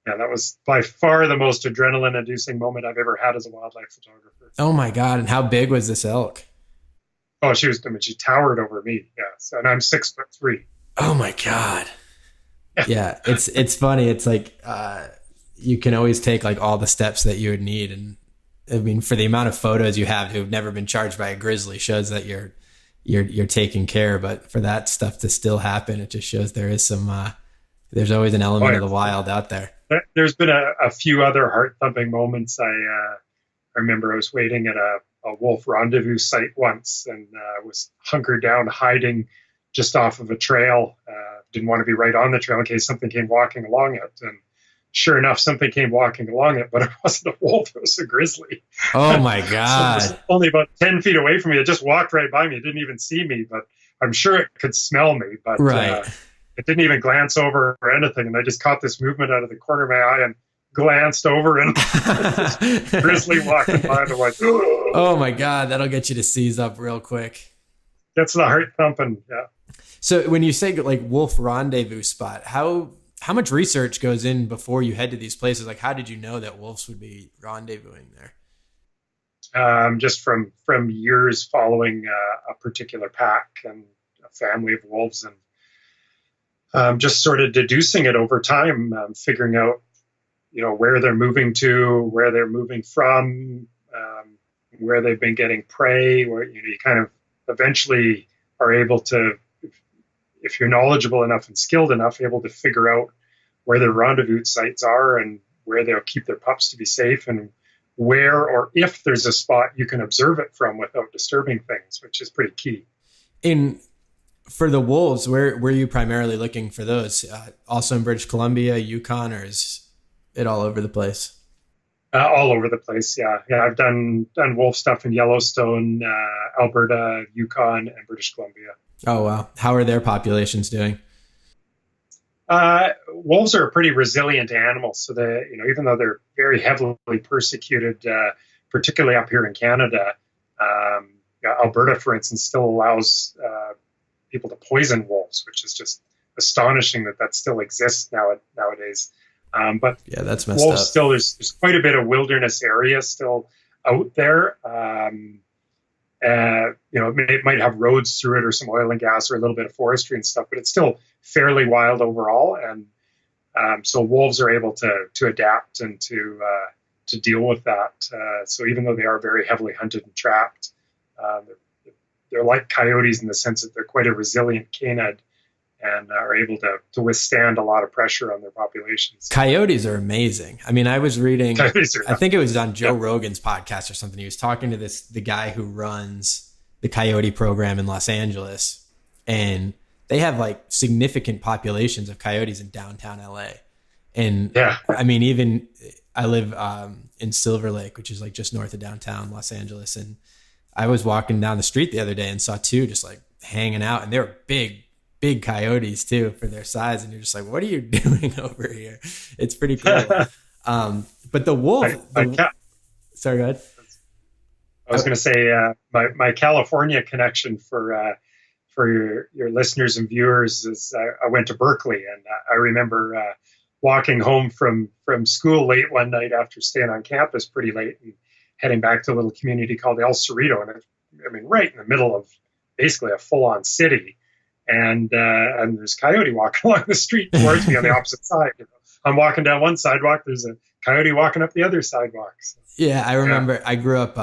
yeah, that was by far the most adrenaline inducing moment I've ever had as a wildlife photographer. Oh my God. And how big was this elk? Oh, she towered over me. Yes. And I'm 6'3". Oh my God. Yeah. It's funny. It's like, you can always take like all the steps that you would need. And I mean, for the amount of photos you have who've never been charged by a grizzly shows that you're taking care. But for that stuff to still happen, it just shows there is some, there's always an element of the wild out there. There's been a few other heart thumping moments. I remember I was waiting at a wolf rendezvous site once, and was hunkered down, hiding just off of a trail. Didn't want to be right on the trail in case something came walking along it. And sure enough, something came walking along it, but it wasn't a wolf, it was a grizzly. Oh my God. So it was only about 10 feet away from me. It just walked right by me. It didn't even see me, but I'm sure it could smell me. But right. It didn't even glance over or anything. And I just caught this movement out of the corner of my eye and glanced over, and this grizzly walking by, and I'm like, oh my God, that'll get you to seize up real quick. Gets the heart thumping. Yeah. So when you say like wolf rendezvous spot, how much research goes in before you head to these places? Like, how did you know that wolves would be rendezvousing there? Just from years following a particular pack and a family of wolves, and just sort of deducing it over time, figuring out, where they're moving to, where they're moving from, where they've been getting prey, where you kind of eventually are able to, if you're knowledgeable enough and skilled enough, able to figure out where their rendezvous sites are and where they'll keep their pups to be safe, and where or if there's a spot you can observe it from without disturbing things, which is pretty key. For the wolves, where were you primarily looking for those? Also in British Columbia, Yukon, or is it all over the place? All over the place, yeah. I've done wolf stuff in Yellowstone, Alberta, Yukon, and British Columbia. Oh wow! How are their populations doing? Wolves are a pretty resilient animal, so they, even though they're very heavily persecuted, particularly up here in Canada, Alberta, for instance, still allows people to poison wolves, which is just astonishing that still exists nowadays. But yeah, that's messed wolves up. still, there's quite a bit of wilderness area still out there. It might have roads through it or some oil and gas or a little bit of forestry and stuff, but it's still fairly wild overall. And so wolves are able to adapt and to deal with that. So even though they are very heavily hunted and trapped, they're like coyotes in the sense that they're quite a resilient canid, and are able to withstand a lot of pressure on their populations. Coyotes are amazing. I mean, I was reading, Coyotes are- I think it was on Joe Rogan's podcast or something. He was talking to the guy who runs the coyote program in Los Angeles, and they have like significant populations of coyotes in downtown LA. And Yeah. I mean, even I live in Silver Lake, which is like just north of downtown Los Angeles. And I was walking down the street the other day and saw two just like hanging out, and they were big coyotes too for their size. And you're just like, what are you doing over here? It's pretty cool. But the wolf, sorry, go ahead. I was going to say my California connection for your listeners and viewers is I went to Berkeley, and I remember walking home from school late one night after staying on campus pretty late and heading back to a little community called El Cerrito, and I mean right in the middle of basically a full-on city, and there's a coyote walking along the street towards me on the opposite side. You know? I'm walking down one sidewalk, there's a coyote walking up the other sidewalk. So, yeah, I remember. I grew up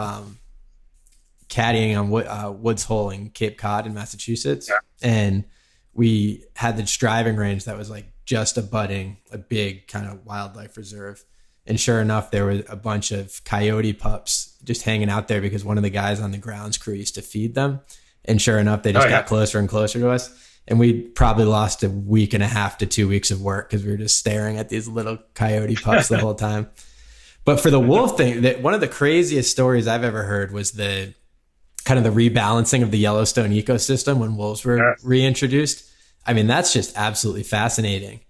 caddying on Woods Hole in Cape Cod in Massachusetts, and we had this driving range that was like just abutting a big kind of wildlife reserve. And sure enough, there were a bunch of coyote pups just hanging out there because one of the guys on the grounds crew used to feed them. And sure enough, they just got closer and closer to us. And we probably lost a week and a half to 2 weeks of work because we were just staring at these little coyote pups the whole time. But for the wolf thing, one of the craziest stories I've ever heard was the kind of the rebalancing of the Yellowstone ecosystem when wolves were reintroduced. I mean, that's just absolutely fascinating.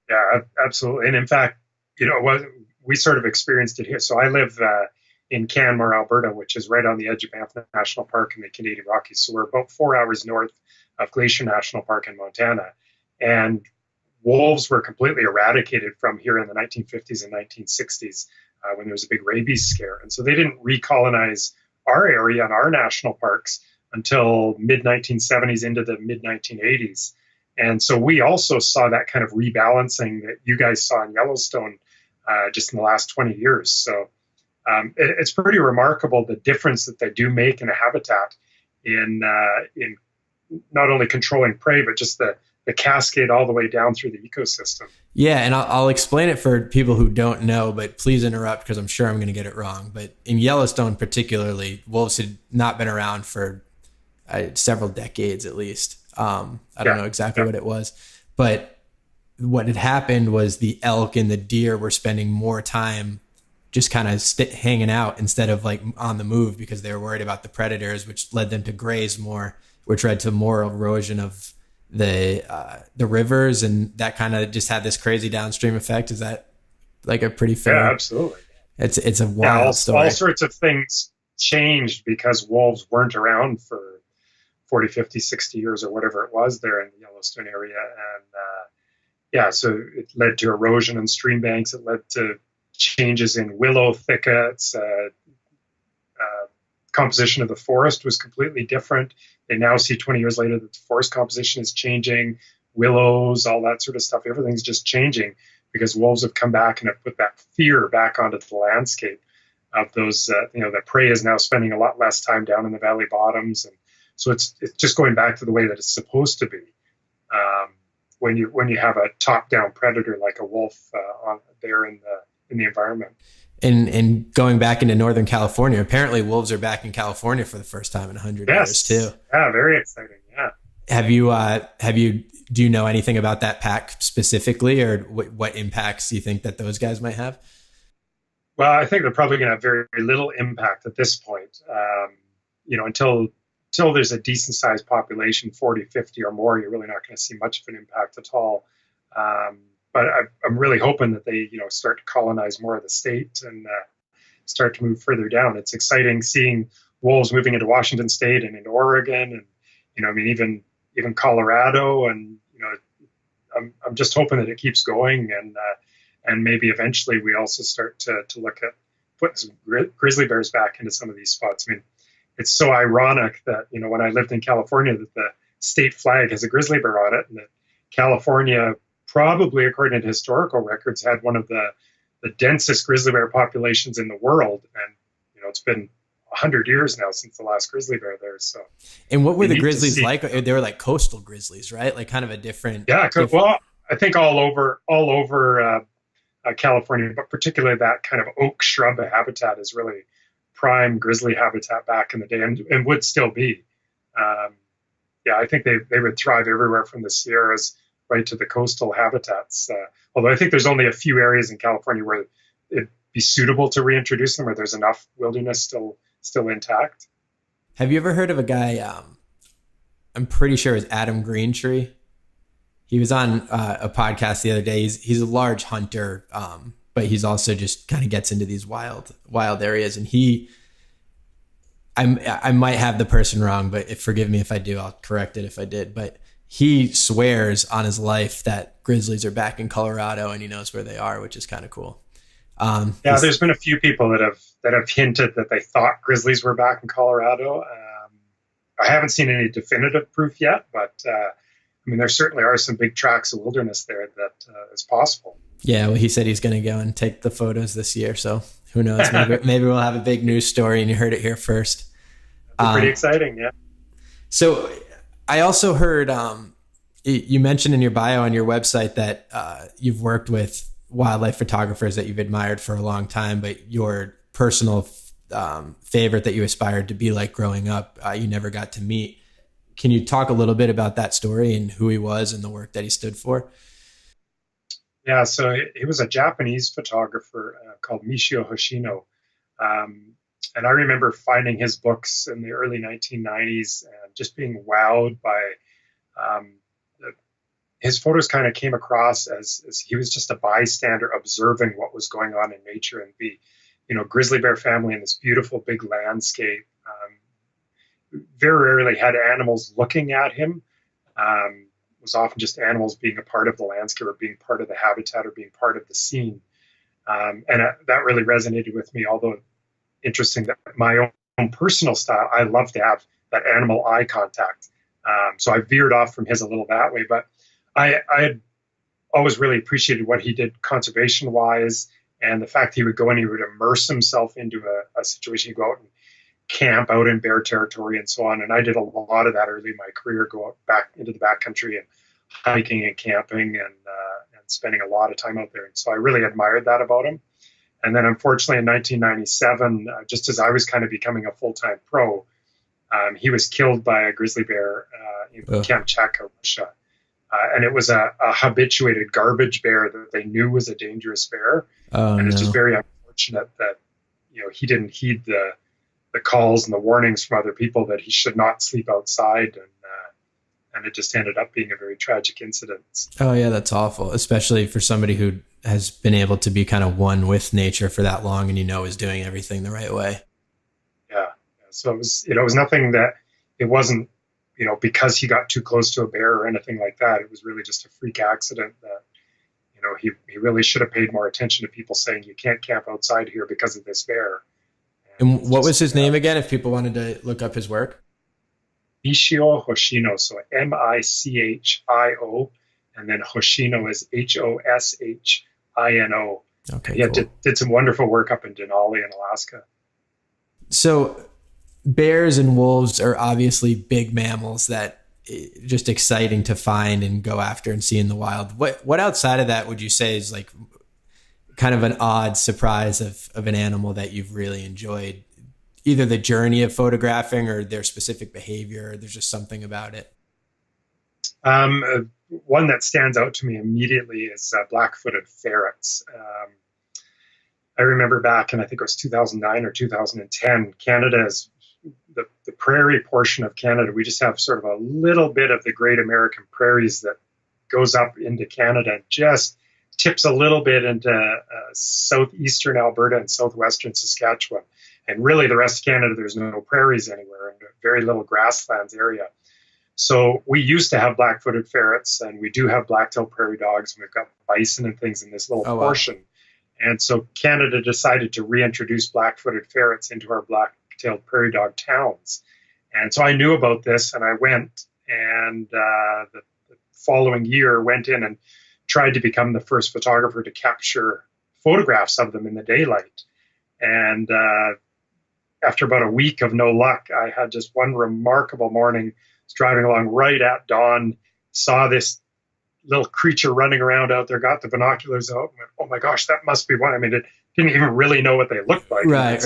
Yeah, absolutely. And in fact, you know, we sort of experienced it here. So I live in Canmore, Alberta, which is right on the edge of Banff National Park in the Canadian Rockies. So we're about 4 hours north of Glacier National Park in Montana. And wolves were completely eradicated from here in the 1950s and 1960s when there was a big rabies scare. And so they didn't recolonize our area and our national parks until mid-1970s into the mid-1980s. And so we also saw that kind of rebalancing that you guys saw in Yellowstone just in the last 20 years. So it's pretty remarkable the difference that they do make in a habitat in not only controlling prey, but just the cascade all the way down through the ecosystem. Yeah, and I'll explain it for people who don't know, but please interrupt because I'm sure I'm going to get it wrong. But in Yellowstone particularly, wolves had not been around for several decades at least. I don't know exactly what it was, but what had happened was the elk and the deer were spending more time just kind of hanging out instead of like on the move because they were worried about the predators, which led them to graze more, which led to more erosion of the rivers, and that kind of just had this crazy downstream effect. Is that like a pretty fair? Yeah, absolutely. It's a wild story. All sorts of things changed because wolves weren't around for 40, 50, 60 years or whatever it was there in the Yellowstone area. And so it led to erosion in stream banks. It led to changes in willow thickets. Composition of the forest was completely different. They now see 20 years later that the forest composition is changing, willows, all that sort of stuff. Everything's just changing because wolves have come back and have put that fear back onto the landscape of those, that prey is now spending a lot less time down in the valley bottoms. And so it's just going back to the way that it's supposed to be. When you have a top-down predator like a wolf there in the environment. And going back into Northern California, apparently wolves are back in California for the first time in 100 years too. Yeah, very exciting. Yeah. Do you know anything about that pack specifically, or what impacts do you think that those guys might have? Well, I think they're probably going to have very, very little impact at this point. Until there's a decent sized population, 40, 50 or more, you're really not going to see much of an impact at all. But I'm really hoping that they, start to colonize more of the state and start to move further down. It's exciting seeing wolves moving into Washington State and into Oregon, and even Colorado, and I'm just hoping that it keeps going, and maybe eventually we also start to look at putting some grizzly bears back into some of these spots. I mean, it's so ironic that when I lived in California, that the state flag has a grizzly bear on it, and that California, probably according to historical records, had one of the densest grizzly bear populations in the world. And, it's been 100 years now since the last grizzly bear there. So, And what were the neat to grizzlies see. like? They were like coastal grizzlies, right? Like kind of a different. Yeah, different- well, I think all over California, but particularly that kind of oak shrub habitat is really prime grizzly habitat back in the day, and would still be. Yeah, I think they would thrive everywhere from the Sierras right to the coastal habitats. Although I think there's only a few areas in California where it'd be suitable to reintroduce them, where there's enough wilderness still intact. Have you ever heard of a guy? I'm pretty sure it was Adam Greentree. He was on a podcast the other day. He's a large hunter, but he's also just kind of gets into these wild areas. And I might have the person wrong, but forgive me if I do. I'll correct it if I did. But he swears on his life that grizzlies are back in Colorado, and he knows where they are, which is kind of cool. Yeah, there's been a few people that have hinted that they thought grizzlies were back in Colorado. I haven't seen any definitive proof yet, but I mean, there certainly are some big tracts of wilderness there that is possible. Yeah, well, he said he's going to go and take the photos this year, so who knows? Maybe we'll have a big news story, and you heard it here first. Pretty exciting, yeah. So I also heard you mentioned in your bio on your website that you've worked with wildlife photographers that you've admired for a long time, but your personal favorite that you aspired to be like growing up, you never got to meet. Can you talk a little bit about that story and who he was and the work that he stood for? Yeah, so he was a Japanese photographer called Michio Hoshino. And I remember finding his books in the early 1990s and just being wowed by his photos. Kind of came across as he was just a bystander observing what was going on in nature, and the grizzly bear family in this beautiful big landscape. Very rarely had animals looking at him. It was often just animals being a part of the landscape or being part of the habitat or being part of the scene. And that really resonated with me, although interesting that my own personal style, I love to have that animal eye contact. So I veered off from his a little that way, but I had always really appreciated what he did conservation-wise, and the fact he would go and he would immerse himself into a situation. He'd go out and camp out in bear territory and so on. And I did a lot of that early in my career, go out back into the backcountry and hiking and camping and spending a lot of time out there. And so I really admired that about him. And then unfortunately in 1997, just as I was kind of becoming a full-time pro, he was killed by a grizzly bear in Kamchatka, Russia. And it was a habituated garbage bear that they knew was a dangerous bear. And it's just very unfortunate that, he didn't heed the calls and the warnings from other people that he should not sleep outside, and it just ended up being a very tragic incident. Oh yeah, that's awful, especially for somebody who has been able to be kind of one with nature for that long, and is doing everything the right way. Yeah. So it was nothing that it wasn't, because he got too close to a bear or anything like that. It was really just a freak accident that, he really should have paid more attention to people saying you can't camp outside here because of this bear. And what was his name again, if people wanted to look up his work? Michio Hoshino, so Michio, and then Hoshino is Hoshino. Okay, yeah, cool. did some wonderful work up in Denali in Alaska. So bears and wolves are obviously big mammals that just exciting to find and go after and see in the wild. What outside of that would you say is like kind of an odd surprise of an animal that you've really enjoyed, either the journey of photographing or their specific behavior, or there's just something about it? One that stands out to me immediately is black-footed ferrets. I remember back in, I think it was 2009 or 2010, Canada is the prairie portion of Canada. We just have sort of a little bit of the Great American Prairies that goes up into Canada and just tips a little bit into southeastern Alberta and southwestern Saskatchewan. And really the rest of Canada, there's no prairies anywhere and very little grasslands area. So we used to have black-footed ferrets, and we do have black-tailed prairie dogs, and we've got bison and things in this little portion. Wow. And so Canada decided to reintroduce black-footed ferrets into our black-tailed prairie dog towns. And so I knew about this, and I went, and the following year went in and tried to become the first photographer to capture photographs of them in the daylight. And after about a week of no luck, I had just one remarkable morning. I was driving along right at dawn, saw this little creature running around out there, got the binoculars out, and went, oh my gosh, that must be one. I mean, it didn't even really know what they looked like. Right.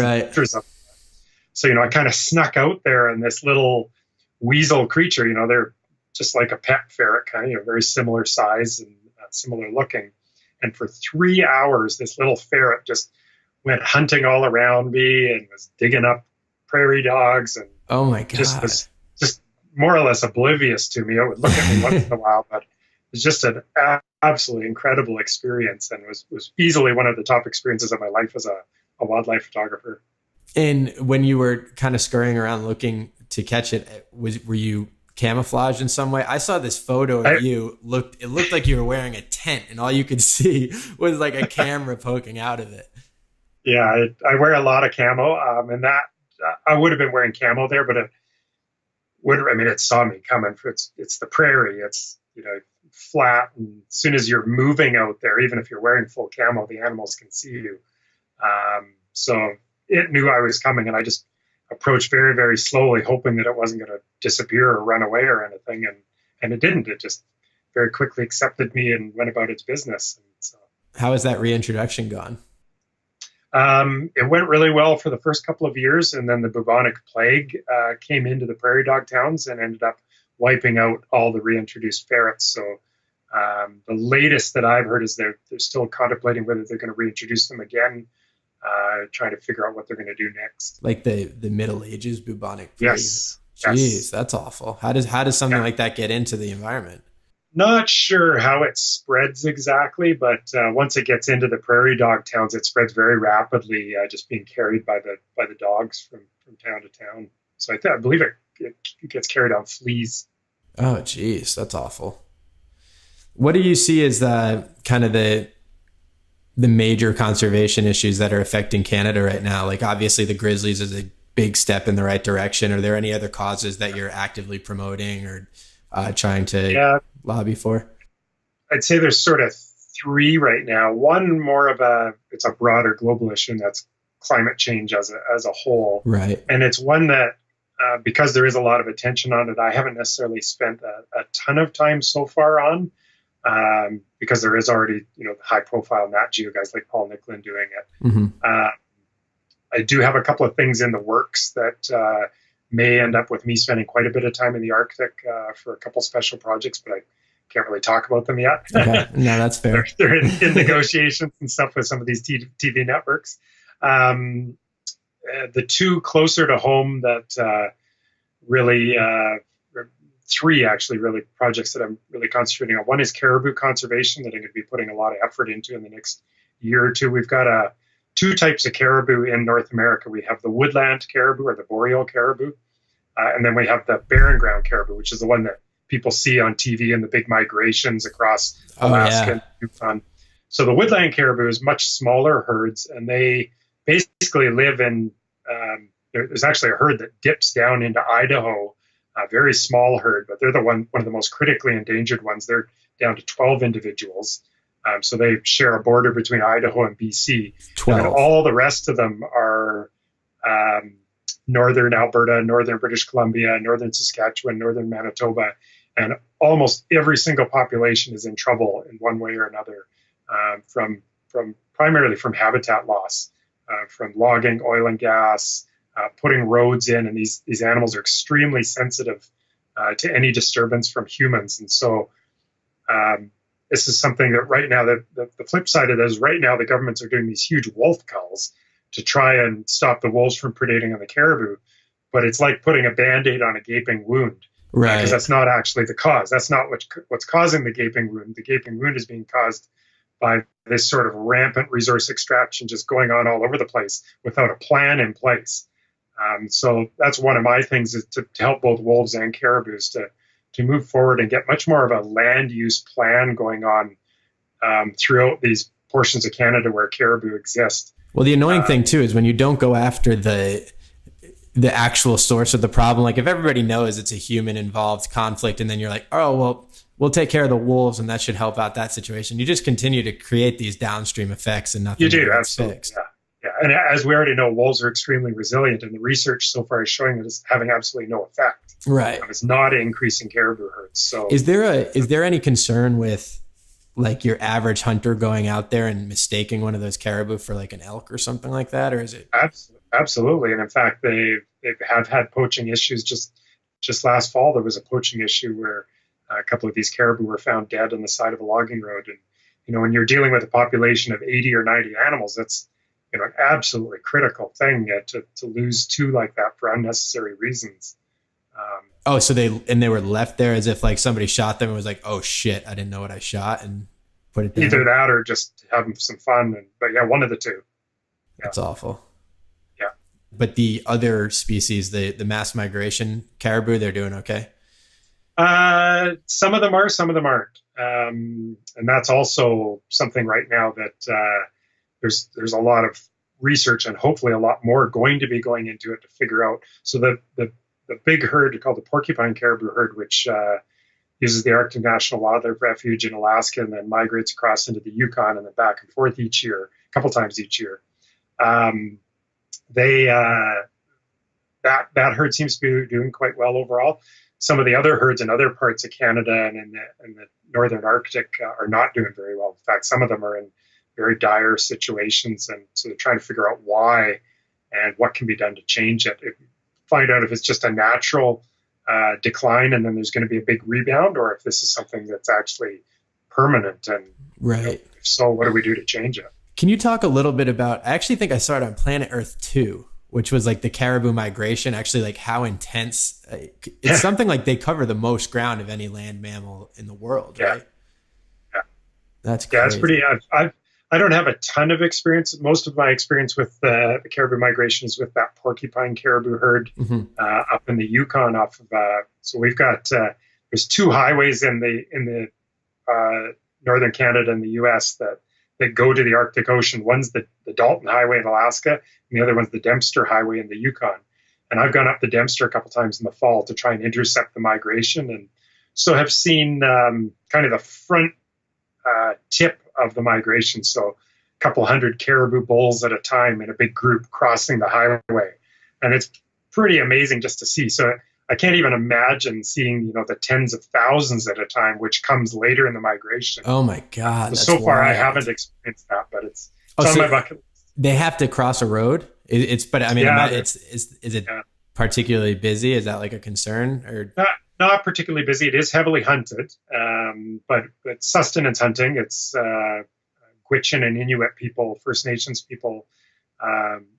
So, I kind of snuck out there, and this little weasel creature, they're just like a pet ferret, kind of, very similar size and similar looking. And for 3 hours, this little ferret just went hunting all around me and was digging up prairie dogs, and oh my God, was just more or less oblivious to me. It would look at me once in a while, but it's just an absolutely incredible experience, and was easily one of the top experiences of my life as a wildlife photographer. And when you were kind of scurrying around looking to catch it, were you camouflaged in some way? I saw this photo of you. It looked like you were wearing a tent, and all you could see was like a camera poking out of it. Yeah, I wear a lot of camo, and that I would have been wearing camo there, but it saw me coming. It's the prairie. It's flat, and as soon as you're moving out there, even if you're wearing full camo, the animals can see you. So it knew I was coming, and I just approached very, very slowly, hoping that it wasn't going to disappear or run away or anything. And it didn't. It just very quickly accepted me and went about its business. And so, how has that reintroduction gone? It went really well for the first couple of years, and then the bubonic plague came into the prairie dog towns and ended up wiping out all the reintroduced ferrets. So the latest that I've heard is they're still contemplating whether they're going to reintroduce them again, trying to figure out what they're going to do next. Like the Middle Ages bubonic plague. Yes. Jeez, that's awful. How does something like that get into the environment? Not sure how it spreads exactly, but once it gets into the prairie dog towns, it spreads very rapidly, just being carried by the dogs from town to town. So I believe it gets carried on fleas. Oh, geez, that's awful. What do you see as kind of the major conservation issues that are affecting Canada right now? Like, obviously the Grizzlies is a big step in the right direction. Are there any other causes that you're actively promoting or trying to lobby for? I'd say there's sort of three right now. One more of it's a broader global issue, and that's climate change as a whole. Right. And it's one that, because there is a lot of attention on it, I haven't necessarily spent a ton of time so far on, because there is already, high profile Nat Geo guys like Paul Nicklin doing it. Mm-hmm. I do have a couple of things in the works that may end up with me spending quite a bit of time in the Arctic for a couple special projects, but I can't really talk about them yet. Okay. No, that's fair. They're in negotiations and stuff with some of these TV networks. The two closer to home that really, three actually really projects that I'm really concentrating on. One is Caribou Conservation that I'm going to be putting a lot of effort into in the next year or two. We've got two types of caribou in North America. We have the woodland caribou or the boreal caribou, and then we have the barren ground caribou, which is the one that people see on TV in the big migrations across Alaska and Yukon. So the woodland caribou is much smaller herds, and they basically live in, there's actually a herd that dips down into Idaho, a very small herd, but they're one of the most critically endangered ones. They're down to 12 individuals. So they share a border between Idaho and BC. 12. And all the rest of them are northern Alberta, northern British Columbia, northern Saskatchewan, northern Manitoba. And almost every single population is in trouble in one way or another, primarily from habitat loss, from logging, oil and gas, putting roads in. And these animals are extremely sensitive to any disturbance from humans. And so this is something that right now, the flip side of this is right now the governments are doing these huge wolf culls to try and stop the wolves from predating on the caribou. But it's like putting a Band-Aid on a gaping wound. Right. Because that's not actually the cause. That's not what's causing the gaping wound. The gaping wound is being caused by this sort of rampant resource extraction just going on all over the place without a plan in place. So that's one of my things, is to help both wolves and caribous to move forward and get much more of a land use plan going on throughout these portions of Canada where caribou exist. Well, the annoying thing too is when you don't go after the actual source of the problem. Like, if everybody knows it's a human involved conflict, and then you're like, oh, well, we'll take care of the wolves and that should help out that situation. You just continue to create these downstream effects and nothing you do, gets absolutely. fixed. Yeah, and as we already know, wolves are extremely resilient, and the research so far is showing that it's having absolutely no effect. Right. It's not increasing caribou herds. So, Is there any concern with like your average hunter going out there and mistaking one of those caribou for like an elk or something like that, or is it? absolutely, and in fact, they have had poaching issues. Just last fall, there was a poaching issue where a couple of these caribou were found dead on the side of a logging road, and when you're dealing with a population of 80 or 90 animals, that's an absolutely critical thing to lose two like that for unnecessary reasons. So they were left there as if like somebody shot them and was like, oh shit, I didn't know what I shot, and put it down. Either that or just having some fun. But yeah, one of the two. Yeah. That's awful. Yeah. But the other species, the mass migration caribou, they're doing okay. Some of them are, some of them aren't. And that's also something right now that there's a lot of research and hopefully a lot more going to be going into it to figure out. So the big herd called the Porcupine caribou herd, which uses the Arctic National Wildlife Refuge in Alaska and then migrates across into the Yukon and then back and forth each year, a couple times each year. That herd seems to be doing quite well overall. Some of the other herds in other parts of Canada and in the northern Arctic are not doing very well. In fact, some of them are in very dire situations, and so they're trying to figure out why and what can be done to change it. Find out if it's just a natural decline and then there's going to be a big rebound, or if this is something that's actually permanent. And right. If so, what do we do to change it? Can you talk a little bit about, I actually think I saw it on Planet Earth 2, which was like the Caribou Migration, actually like how intense, it's something like they cover the most ground of any land mammal in the world, right? Yeah. That's crazy. Yeah, it's pretty, I don't have a ton of experience. Most of my experience with the Caribou Migration is with that Porcupine caribou herd up in the Yukon off of, so we've got, there's two highways in the northern Canada and the US that go to the Arctic Ocean. One's the Dalton Highway in Alaska, and the other one's the Dempster Highway in the Yukon. And I've gone up the Dempster a couple times in the fall to try and intercept the migration, and so have seen kind of the front tip of the migration. So a couple hundred caribou bulls at a time in a big group crossing the highway. And it's pretty amazing just to see. So I can't even imagine seeing, the tens of thousands at a time, which comes later in the migration. Oh my God. So far, wild. I haven't experienced that, but it's on my bucket list. They have to cross a road. Is it particularly busy? Is that like a concern, or not particularly busy? It is heavily hunted, but it's sustenance hunting. It's Gwich'in and Inuit people, First Nations people,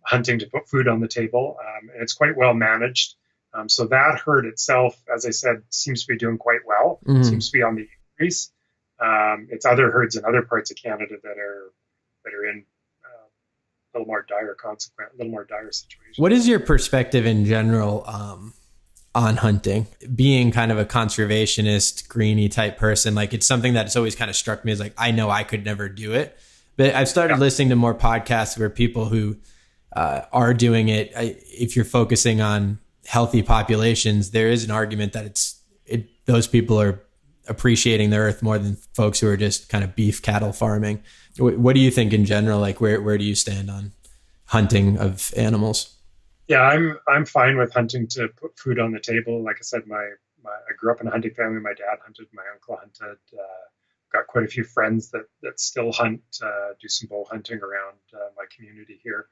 hunting to put food on the table, and it's quite well managed. So that herd itself, as I said, seems to be doing quite well. Seems to be on the increase. It's other herds in other parts of Canada that are in a little more dire situations. What is your perspective in general on hunting? Being kind of a conservationist, greeny type person, like it's something that's always kind of struck me as like, I know I could never do it, but I've started listening to more podcasts where people who are doing it, if you're focusing on healthy populations, there is an argument that those people are appreciating the earth more than folks who are just kind of beef cattle farming. What do you think in general? Like where do you stand on hunting of animals? Yeah, I'm fine with hunting to put food on the table. Like I said, I grew up in a hunting family. My dad hunted, my uncle hunted. Got quite a few friends that still hunt, do some bow hunting around my community here.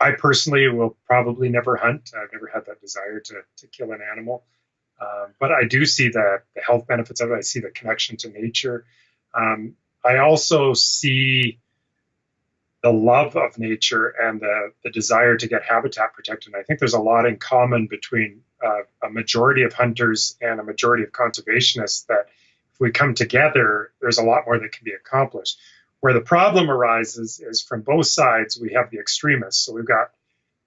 I personally will probably never hunt. I've never had that desire to kill an animal. But I do see the health benefits of it. I see the connection to nature. I also see the love of nature and the desire to get habitat protected. And I think there's a lot in common between a majority of hunters and a majority of conservationists, that if we come together, there's a lot more that can be accomplished. Where the problem arises is from both sides, we have the extremists. So we've got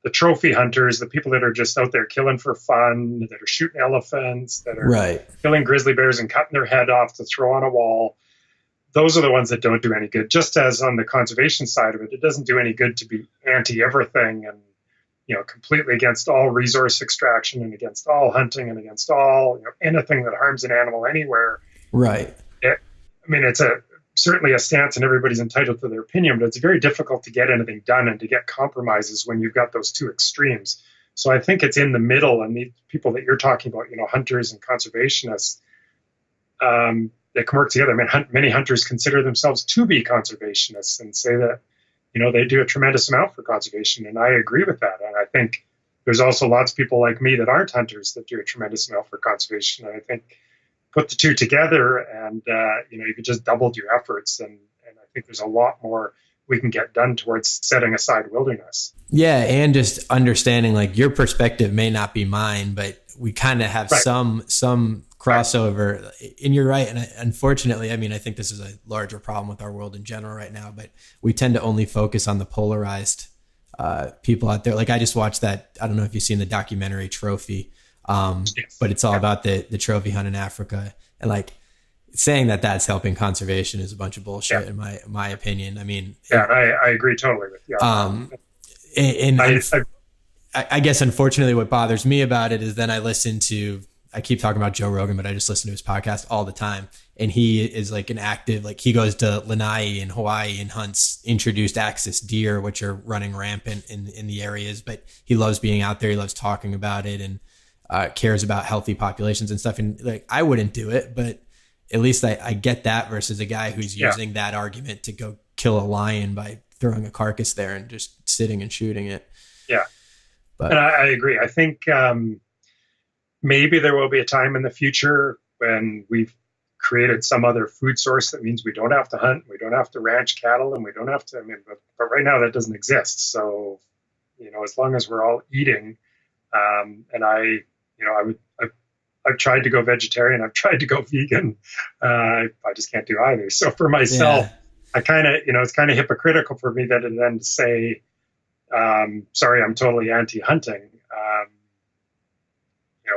the trophy hunters, the people that are just out there killing for fun, that are shooting elephants, that are killing grizzly bears and cutting their head off to throw on a wall. Those are the ones that don't do any good. Just as on the conservation side of it, it doesn't do any good to be anti-everything and, completely against all resource extraction and against all hunting and against all, anything that harms an animal anywhere. Right. It's certainly a stance, and everybody's entitled to their opinion, but it's very difficult to get anything done and to get compromises when you've got those two extremes. So I think it's in the middle, and the people that you're talking about, hunters and conservationists, they can work together. I mean, many hunters consider themselves to be conservationists and say that, they do a tremendous amount for conservation, and I agree with that. And I think there's also lots of people like me that aren't hunters that do a tremendous amount for conservation. And I think put the two together, and you could just doubled your efforts, and I think there's a lot more we can get done towards setting aside wilderness. Yeah, and just understanding like your perspective may not be mine, but we kind of have right. some crossover. Right. And you're right. And unfortunately, I mean, I think this is a larger problem with our world in general right now, but we tend to only focus on the polarized people out there. Like I just watched that. I don't know if you've seen the documentary Trophy, yes. but it's all about the trophy hunt in Africa, and like saying that that's helping conservation is a bunch of bullshit in my opinion. I mean, I agree totally with you. And I guess unfortunately what bothers me about it is then I keep talking about Joe Rogan, but I just listen to his podcast all the time. And he is like an active, like he goes to Lanai in Hawaii and hunts introduced axis deer, which are running rampant in the areas, but he loves being out there. He loves talking about it and cares about healthy populations and stuff. And like, I wouldn't do it, but at least I get that versus a guy who's using that argument to go kill a lion by throwing a carcass there and just sitting and shooting it. Yeah. But, and I agree. I think maybe there will be a time in the future when we've created some other food source that means we don't have to hunt, we don't have to ranch cattle, and we don't have to, but right now that doesn't exist. So, as long as we're all eating, and I've tried to go vegetarian, I've tried to go vegan. I just can't do either. So for myself, I kind of, it's kind of hypocritical for me then to say, sorry, I'm totally anti-hunting.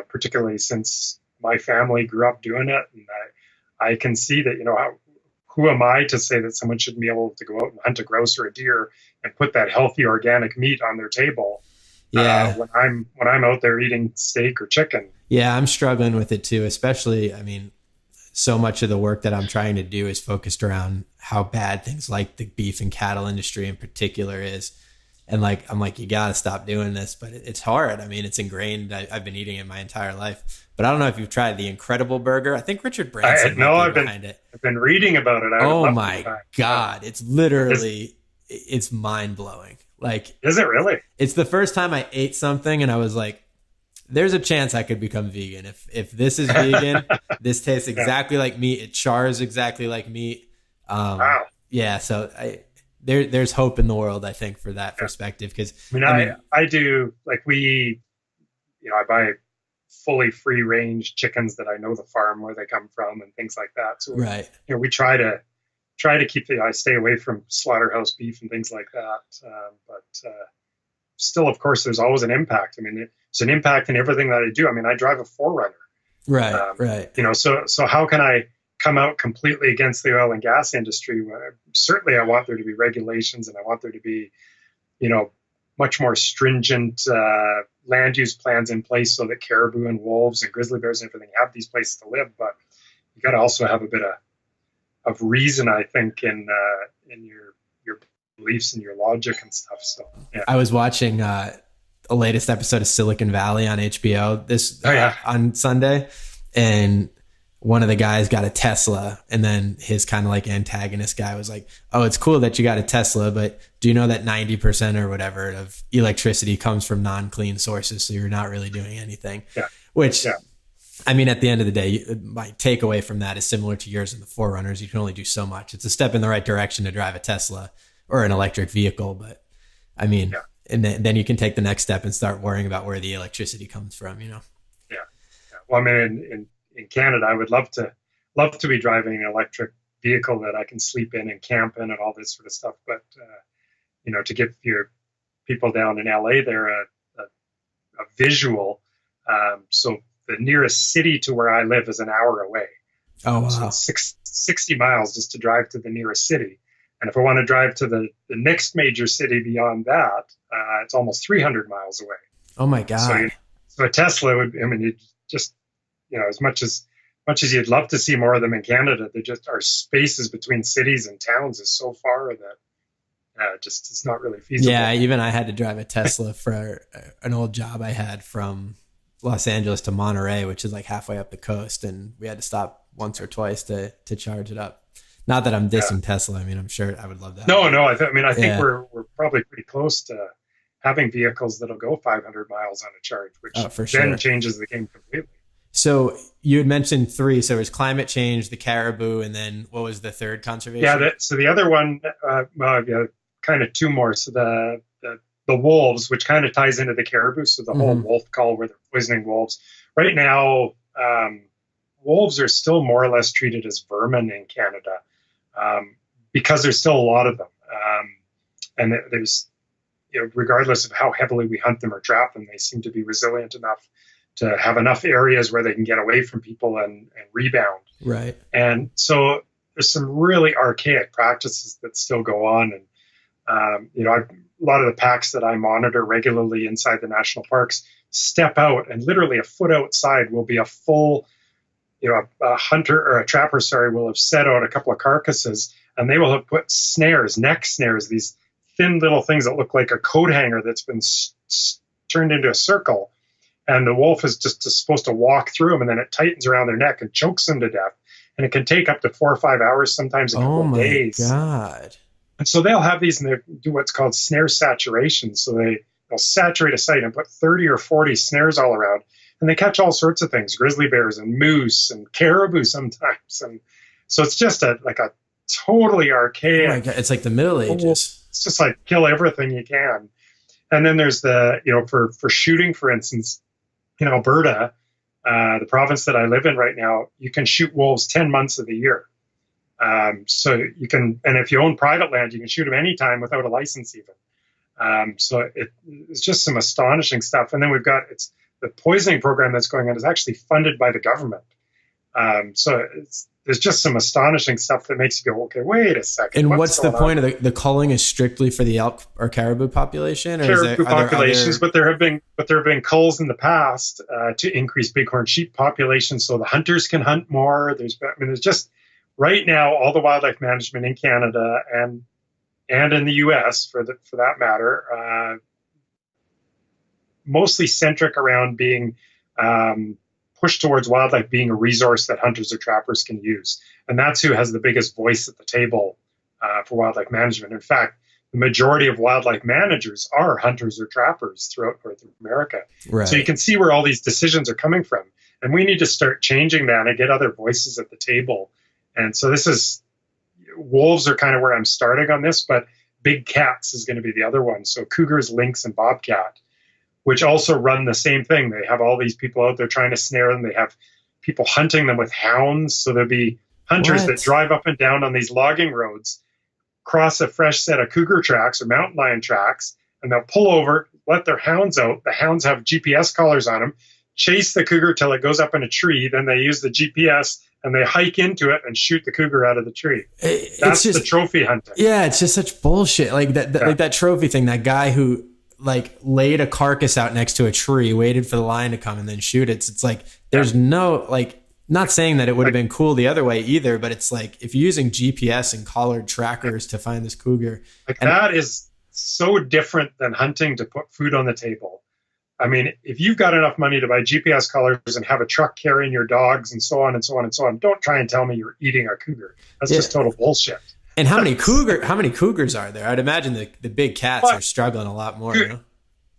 Particularly since my family grew up doing it, and I can see that, who am I to say that someone shouldn't be able to go out and hunt a grouse or a deer and put that healthy organic meat on their table? When I'm out there eating steak or chicken. Yeah, I'm struggling with it too, especially, I mean, so much of the work that I'm trying to do is focused around how bad things like the beef and cattle industry in particular is. And like, I'm like, you got to stop doing this, but it's hard. I mean, it's ingrained. I've been eating it my entire life, but I don't know if you've tried the Incredible Burger. I think Richard Branson behind it. I've been reading about it. Oh my God. It's literally, it's mind blowing. Like, is it really? It's the first time I ate something and I was like, there's a chance I could become vegan. If this is vegan, this tastes exactly like meat. It chars exactly like meat. Wow. Yeah. So there's hope in the world, I think, for that perspective. Because I do, like, I buy fully free range chickens that I know the farm where they come from and things like that. So right. We try to keep I stay away from slaughterhouse beef and things like that. But still, of course, there's always an impact. I mean, it's an impact in everything that I do. I mean, I drive a 4Runner. Right. Right. So how can I come out completely against the oil and gas industry? Certainly I want there to be regulations, and I want there to be, much more stringent land use plans in place so that caribou and wolves and grizzly bears and everything have these places to live. But you got to also have a bit of reason, I think, in your beliefs and your logic and stuff. So yeah. I was watching the latest episode of Silicon Valley on HBO on Sunday, and one of the guys got a Tesla, and then his kind of like antagonist guy was like, oh, it's cool that you got a Tesla, but do you know that 90% or whatever of electricity comes from non-clean sources, so you're not really doing anything? Yeah. Which, I mean, at the end of the day, my takeaway from that is similar to yours in the 4Runners. You can only do so much. It's a step in the right direction to drive a Tesla or an electric vehicle, but I mean, and then you can take the next step and start worrying about where the electricity comes from, Yeah. Well, I mean, in Canada, I would love to be driving an electric vehicle that I can sleep in and camp in and all this sort of stuff. But, to give your people down in LA there a visual. So the nearest city to where I live is an hour away. Oh, wow. So it's 60 miles just to drive to the nearest city. And if I want to drive to the next major city beyond that, it's almost 300 miles away. Oh my God. So a Tesla would, it just, as much as much as you'd love to see more of them in Canada, they just our spaces between cities and towns is so far that just it's not really feasible. Yeah, even I had to drive a Tesla for an old job I had from Los Angeles to Monterey, which is like halfway up the coast, and we had to stop once or twice to charge it up. Not that I'm dissing Tesla. I mean, I'm sure I would love that. No. I think we're probably pretty close to having vehicles that'll go 500 miles on a charge, which then changes the game completely. So you had mentioned 3. So it was climate change, the caribou, and then what was the third conservation? Yeah. So the other one, kind of 2 more. So the wolves, which kind of ties into the caribou. So the whole wolf call where they're poisoning wolves. Right now, wolves are still more or less treated as vermin in Canada because there's still a lot of them. And there's, regardless of how heavily we hunt them or trap them, they seem to be resilient enough to have enough areas where they can get away from people and rebound. Right. And so there's some really archaic practices that still go on. And, a lot of the packs that I monitor regularly inside the national parks step out, and literally a foot outside will be a full, a hunter or a trapper, will have set out a couple of carcasses, and they will have put neck snares, these thin little things that look like a coat hanger that's been turned into a circle. And the wolf is just supposed to walk through them, and then it tightens around their neck and chokes them to death. And it can take up to 4 or 5 hours, sometimes a couple of days. Oh my God. And so they'll have these, and they do what's called snare saturation. So they'll saturate a site and put 30 or 40 snares all around. And they catch all sorts of things, grizzly bears and moose and caribou sometimes. And so it's just a totally archaic. Oh my God. It's like the Middle Ages. It's just like kill everything you can. And then there's the, for shooting, for instance, in Alberta, the province that I live in right now, you can shoot wolves 10 months of the year. So you can, and if you own private land, you can shoot them anytime without a license even. So it's just some astonishing stuff. And then it's the poisoning program that's going on is actually funded by the government. So there's just some astonishing stuff that makes you go, okay, wait a second. And what's the point of the culling is strictly for the elk or caribou population? Or caribou populations, but there have been culls in the past to increase bighorn sheep population, so the hunters can hunt more. There's just right now all the wildlife management in Canada and in the U.S. for that matter, mostly centric around being pushed towards wildlife being a resource that hunters or trappers can use. And that's who has the biggest voice at the table for wildlife management. In fact, the majority of wildlife managers are hunters or trappers throughout North America. Right. So you can see where all these decisions are coming from. And we need to start changing that and get other voices at the table. And so wolves are kind of where I'm starting on this, but big cats is going to be the other one. So cougars, lynx, and bobcat, which also run the same thing. They have all these people out there trying to snare them. They have people hunting them with hounds. So there'll be hunters that drive up and down on these logging roads, cross a fresh set of cougar tracks or mountain lion tracks, and they'll pull over, let their hounds out. The hounds have GPS collars on them, chase the cougar till it goes up in a tree. Then they use the GPS and they hike into it and shoot the cougar out of the tree. That's just the trophy hunting. Yeah, it's just such bullshit. Like that trophy thing, that guy who laid a carcass out next to a tree, waited for the lion to come and then shoot it. It's like, there's no, not saying that it would have been cool the other way either, but it's like, if you're using GPS and collared trackers to find this cougar. That is so different than hunting to put food on the table. I mean, if you've got enough money to buy GPS collars and have a truck carrying your dogs and so on and so on and so on, don't try and tell me you're eating a cougar. That's just total bullshit. And how many cougars are there? I'd imagine the big cats are struggling a lot more.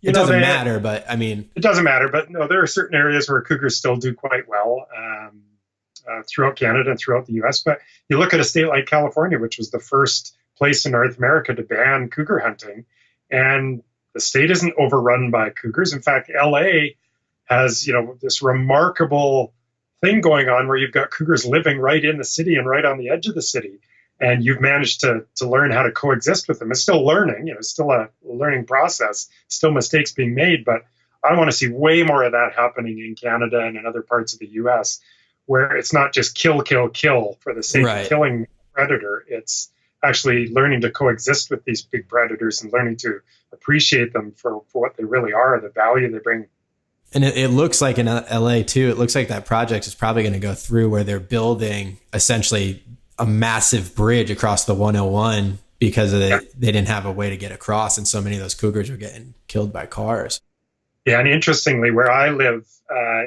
It doesn't matter, but I mean, it doesn't matter. But no, there are certain areas where cougars still do quite well throughout Canada and throughout the U.S. But you look at a state like California, which was the first place in North America to ban cougar hunting, and the state isn't overrun by cougars. In fact, LA has this remarkable thing going on where you've got cougars living right in the city and right on the edge of the city. And you've managed to learn how to coexist with them. It's still learning, it's still a learning process, still mistakes being made. But I want to see way more of that happening in Canada and in other parts of the U.S., where it's not just kill for the sake of killing a predator. It's actually learning to coexist with these big predators and learning to appreciate them for what they really are, the value they bring And it looks like in LA too, it looks like that project is probably going to go through where they're building essentially a massive bridge across the 101 because of they didn't have a way to get across. And so many of those cougars were getting killed by cars. Yeah, and interestingly, where I live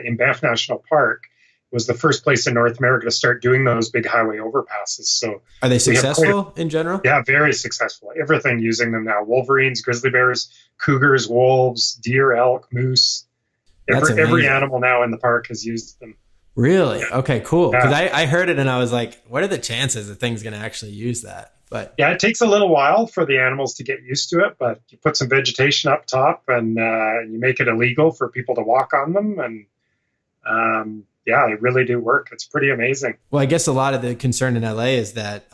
in Banff National Park was the first place in North America to start doing those big highway overpasses. So are they successful in general? Yeah, very successful. Everything using them now. Wolverines, grizzly bears, cougars, wolves, deer, elk, moose. Every animal now in the park has used them. Really? Yeah. Okay, cool. Because Yeah. I heard it and I was like, what are the chances that thing's going to actually use that? But yeah, it takes a little while for the animals to get used to it, but you put some vegetation up top and you make it illegal for people to walk on them. And yeah, they really do work. It's pretty amazing. Well, I guess a lot of the concern in LA is that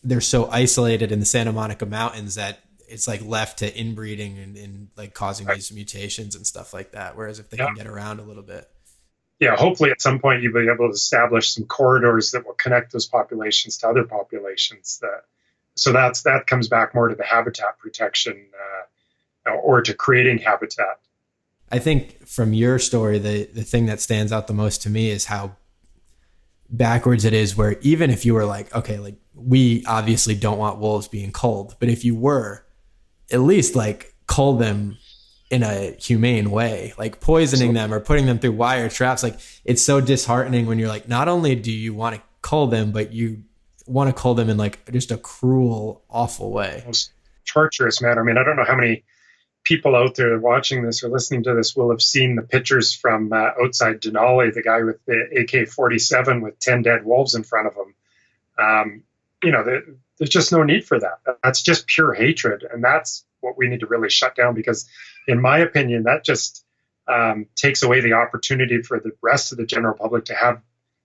they're so isolated in the Santa Monica Mountains that it's like left to inbreeding and like causing these mutations and stuff like that. Whereas if they can get around a little bit. Yeah, hopefully at some point you'll be able to establish some corridors that will connect those populations to other populations. So that comes back more to the habitat protection or to creating habitat. I think from your story, the thing that stands out the most to me is how backwards it is, where even if you were like, okay, like we obviously don't want wolves being culled, but if you were, at least like cull them in a humane way, like poisoning them or putting them through wire traps. Like it's so disheartening when you're like, not only do you want to cull them, but you want to cull them in like just a cruel, awful way. Most torturous manner. I mean, I don't know how many people out there watching this or listening to this will have seen the pictures from outside Denali, the guy with the AK-47 with 10 dead wolves in front of him. There's just no need for that. That's just pure hatred. And that's what we need to really shut down, because in my opinion, that just takes away the opportunity for the rest of the general public to have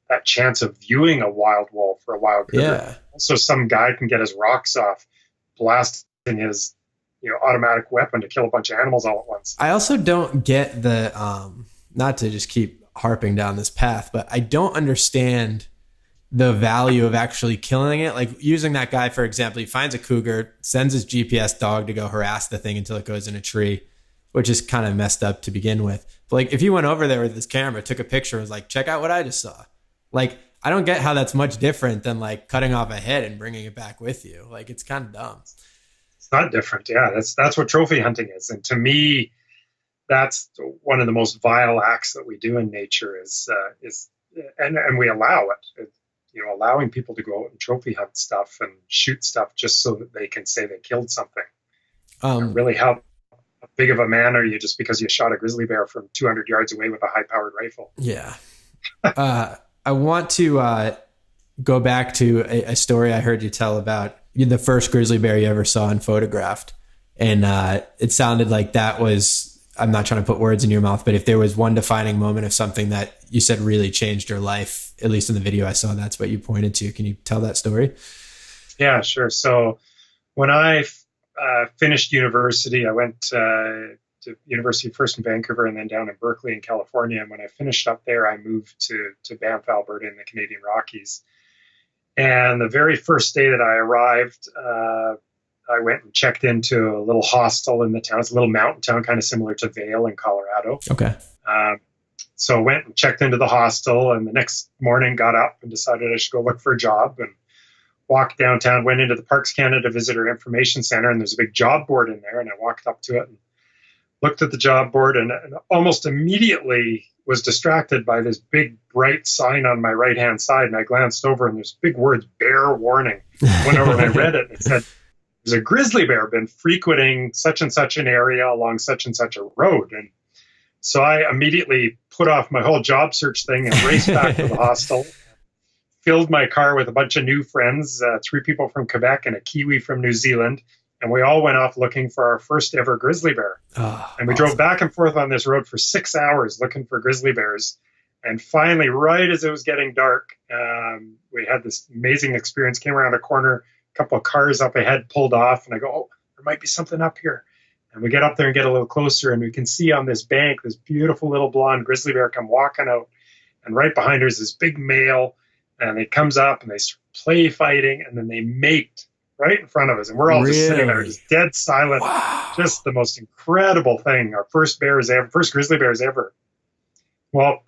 that chance of viewing a wild wolf or a wild cougar. Yeah. So some guy can get his rocks off blasting his automatic weapon to kill a bunch of animals all at once. I also don't get the, not to just keep harping down this path, but I don't understand the value of actually killing it. Like using that guy, for example, he finds a cougar, sends his GPS dog to go harass the thing until it goes in a tree, which is kind of messed up to begin with. But like if you went over there with his camera, took a picture, and was like, check out what I just saw. Like, I don't get how that's much different than like cutting off a head and bringing it back with you. Like it's kind of dumb. It's not different. Yeah, that's what trophy hunting is. And to me, that's one of the most vile acts that we do in nature is and we allow it. Allowing people to go out and trophy hunt stuff and shoot stuff just so that they can say they killed something. Really, how big of a man are you just because you shot a grizzly bear from 200 yards away with a high-powered rifle? Yeah. I want to go back to a story I heard you tell about the first grizzly bear you ever saw and photographed. And it sounded like that was, I'm not trying to put words in your mouth, but if there was one defining moment of something that you said really changed your life, at least in the video I saw, that's what you pointed to. Can you tell that story? Yeah, sure. So when I finished university, I went to university first in Vancouver and then down in Berkeley in California. And when I finished up there, I moved to Banff, Alberta in the Canadian Rockies. And the very first day that I arrived, I went and checked into a little hostel in the town. It's a little mountain town, kind of similar to Vail in Colorado. Okay. So I went and checked into the hostel, and the next morning got up and decided I should go look for a job and walked downtown, went into the Parks Canada Visitor Information Center, and there's a big job board in there. And I walked up to it and looked at the job board and almost immediately was distracted by this big bright sign on my right-hand side. And I glanced over and there's big words, bear warning. I went over and I read it and it said, there's a grizzly bear been frequenting such and such an area along such and such a road. And so I immediately put off my whole job search thing and raced back to the hostel, filled my car with a bunch of new friends, 3 people from Quebec and a Kiwi from New Zealand. And we all went off looking for our first ever grizzly bear. And we drove back and forth on this road for 6 hours looking for grizzly bears. And finally, right as it was getting dark, we had this amazing experience, came around a corner, a couple of cars up ahead pulled off. And I go, oh, there might be something up here. And we get up there and get a little closer, and we can see on this bank this beautiful little blonde grizzly bear come walking out. And right behind her is this big male, and it comes up and they play fighting, and then they mate right in front of us. And we're all just sitting there, Really? just dead silent. Wow. Just the most incredible thing. Our first grizzly bears ever. Well,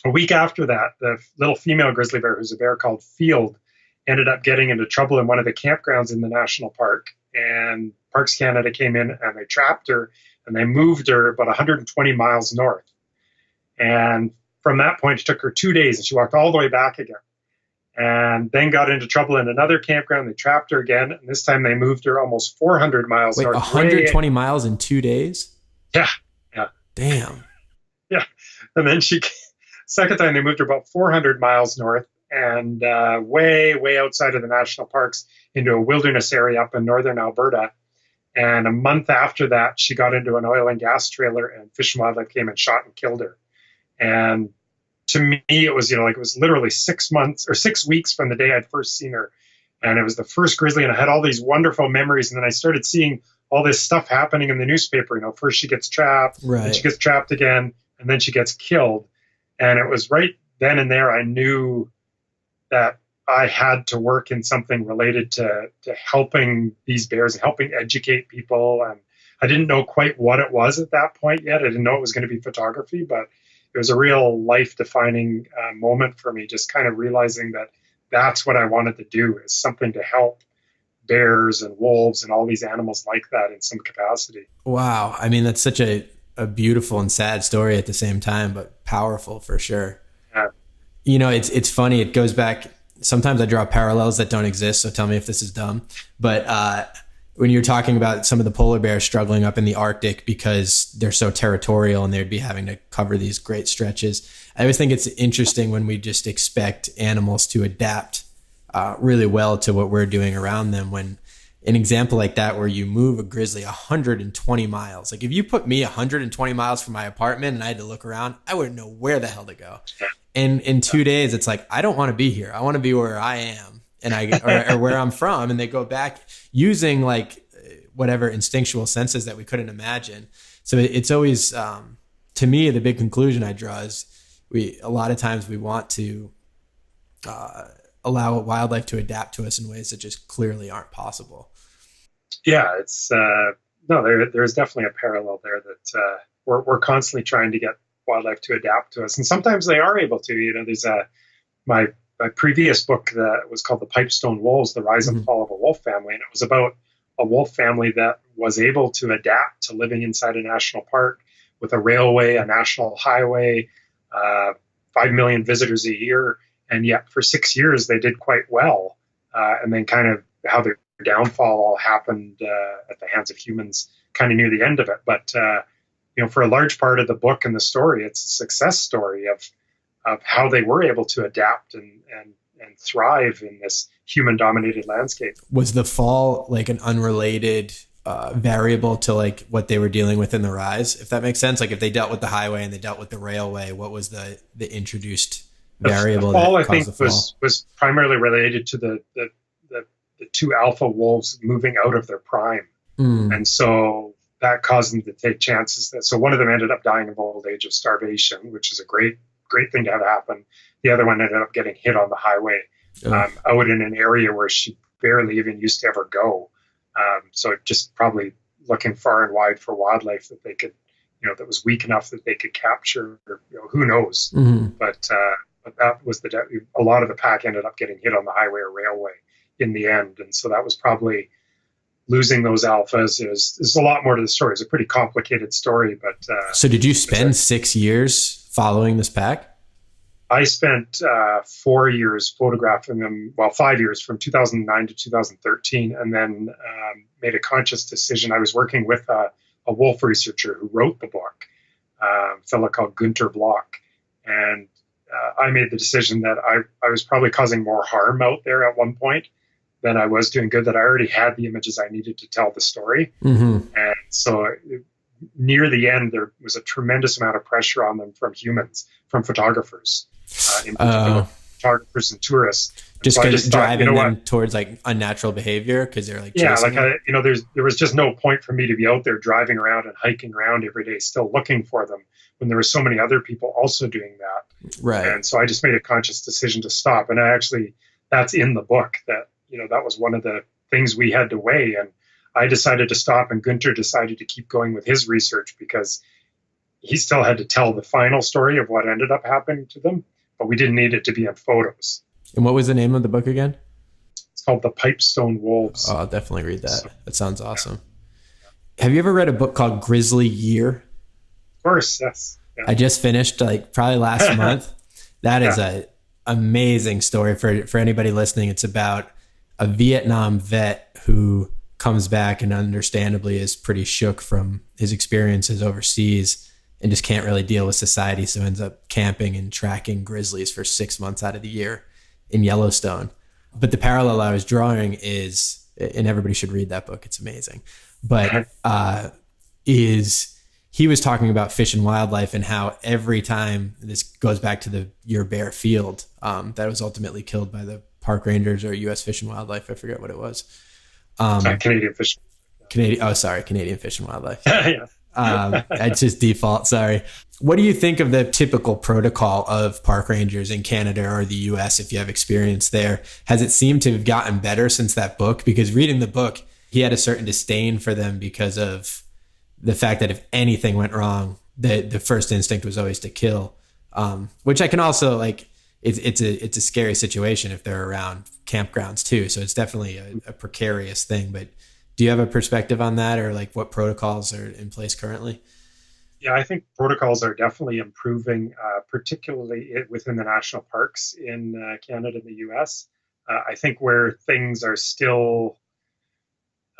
a week after that, the little female grizzly bear, who's a bear called Field, ended up getting into trouble in one of the campgrounds in the national park. And Parks Canada came in and they trapped her and they moved her about 120 miles north. And from that point, it took her 2 days and she walked all the way back again. And then got into trouble in another campground. They trapped her again. And this time they moved her almost 400 miles Wait, north. 120 miles in 2 days? Yeah. Damn. Yeah. And then second time they moved her about 400 miles north and way outside of the national parks into a wilderness area up in northern Alberta. And a month after that, she got into an oil and gas trailer and Fish and Wildlife came and shot and killed her. And to me, it was, it was literally 6 months or 6 weeks from the day I'd first seen her. And it was the first grizzly, and I had all these wonderful memories. And then I started seeing all this stuff happening in the newspaper. First she gets trapped, then she gets trapped again, and then she gets killed. And it was right then and there I knew that I had to work in something related to helping these bears and helping educate people. And I didn't know quite what it was at that point yet. I didn't know it was going to be photography, but it was a real life-defining moment for me, just kind of realizing that that's what I wanted to do, is something to help bears and wolves and all these animals like that in some capacity. Wow. I mean, that's such a beautiful and sad story at the same time, but powerful for sure. Yeah. It's funny. It goes back. Sometimes I draw parallels that don't exist. So tell me if this is dumb. But when you're talking about some of the polar bears struggling up in the Arctic because they're so territorial and they'd be having to cover these great stretches, I always think it's interesting when we just expect animals to adapt really well to what we're doing around them. When an example like that, where you move a grizzly 120 miles, like if you put me 120 miles from my apartment and I had to look around, I wouldn't know where the hell to go. And in 2 days, it's like, I don't want to be here. I want to be where I am or where I'm from. And they go back using like whatever instinctual senses that we couldn't imagine. So it's always, to me, the big conclusion I draw is a lot of times we want to allow wildlife to adapt to us in ways that just clearly aren't possible. Yeah, it's there's definitely a parallel there that we're constantly trying to get wildlife to adapt to us, and sometimes they are able to. There's my previous book that was called The Pipestone Wolves: The Rise and Fall of a Wolf Family, and it was about a wolf family that was able to adapt to living inside a national park with a railway, a national highway, 5 million visitors a year, and yet for 6 years they did quite well, and then kind of how their downfall all happened at the hands of humans kind of near the end of it. But for a large part of the book and the story, it's a success story of how they were able to adapt and thrive in this human-dominated landscape. Was the fall like an unrelated variable to like what they were dealing with in the rise, if that makes sense? Like if they dealt with the highway and they dealt with the railway, what was the introduced variable? The fall, that I think, caused the fall? was primarily related to the two alpha wolves moving out of their prime. And so that caused them to take chances. So one of them ended up dying of old age of starvation, which is a great thing to have happen. The other one ended up getting hit on the highway out in an area where she barely even used to ever go. So just probably looking far and wide for wildlife that they could, that was weak enough that they could capture. Who knows? But that was a lot of the pack ended up getting hit on the highway or railway in the end, and so that was probably losing those alphas. There's a lot more to the story. It's a pretty complicated story, but so did you spend 6 years following this pack? I spent 4 years photographing them. Well, 5 years, from 2009 to 2013, and then made a conscious decision. I was working with a wolf researcher who wrote the book, a fellow called Gunter Block, and I made the decision that I was probably causing more harm out there at one point than I was doing good, that I already had the images I needed to tell the story. And so near the end, there was a tremendous amount of pressure on them from humans, from photographers, in particular, photographers and tourists. Just so because driving them towards like unnatural behavior because they're like chasing there was just no point for me to be out there driving around and hiking around every day still looking for them when there were so many other people also doing that. Right. And so I just made a conscious decision to stop. And that's in the book, that that was one of the things we had to weigh. And I decided to stop, and Günther decided to keep going with his research because he still had to tell the final story of what ended up happening to them, but we didn't need it to be in photos. And what was the name of the book again? It's called The Pipestone Wolves. Oh, I'll definitely read that. That sounds awesome. Have you ever read a book called Grizzly Year? Of course, yes. Yeah. I just finished probably last month. That is a amazing story for anybody listening. It's about a Vietnam vet who comes back and understandably is pretty shook from his experiences overseas and just can't really deal with society. So ends up camping and tracking grizzlies for 6 months out of the year in Yellowstone. But the parallel I was drawing is, and everybody should read that book, it's amazing, but is he was talking about fish and wildlife and how every time, this goes back to your bear field that was ultimately killed by the park rangers or U.S. Fish and Wildlife, I forget what it was. Canadian Fish. Canadian Fish and Wildlife. Yeah. It's just default. Sorry. What do you think of the typical protocol of park rangers in Canada or the US, if you have experience there? Has it seemed to have gotten better since that book? Because reading the book, he had a certain disdain for them because of the fact that if anything went wrong, the first instinct was always to kill, which I can also it's a scary situation if they're around campgrounds too. So it's definitely a precarious thing, but do you have a perspective on that, or what protocols are in place currently? Yeah, I think protocols are definitely improving, particularly within the national parks in Canada and the US. I think where things are still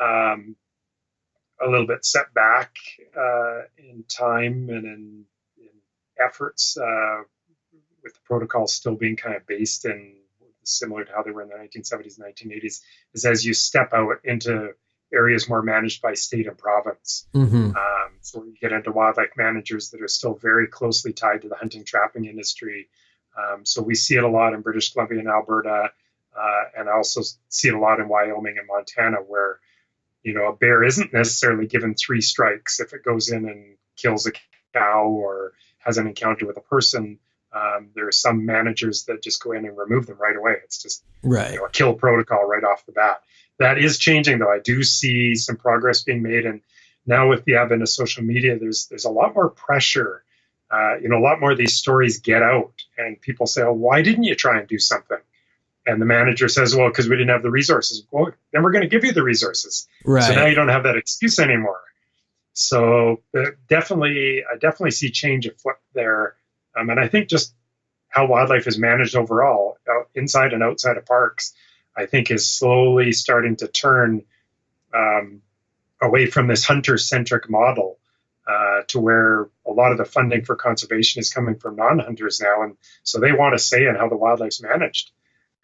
a little bit set back in time and in efforts, with the protocols still being kind of based in similar to how they were in the 1970s and 1980s, is as you step out into areas more managed by state and province. Mm-hmm. So you get into wildlife managers that are still very closely tied to the hunting trapping industry. So we see it a lot in British Columbia and Alberta, and I also see it a lot in Wyoming and Montana, where a bear isn't necessarily given 3 strikes if it goes in and kills a cow or has an encounter with a person. There are some managers that just go in and remove them right away. It's just right. A kill protocol right off the bat. That is changing, though. I do see some progress being made, and now with the advent of social media, there's a lot more pressure. A lot more of these stories get out, and people say, "Oh, why didn't you try and do something?" And the manager says, "Well, because we didn't have the resources." Well, then we're going to give you the resources. Right. So now you don't have that excuse anymore. So I definitely see change afoot there, and I think just how wildlife is managed overall, inside and outside of parks, I think is slowly starting to turn away from this hunter-centric model to where a lot of the funding for conservation is coming from non-hunters now. And so they want a say in how the wildlife's managed.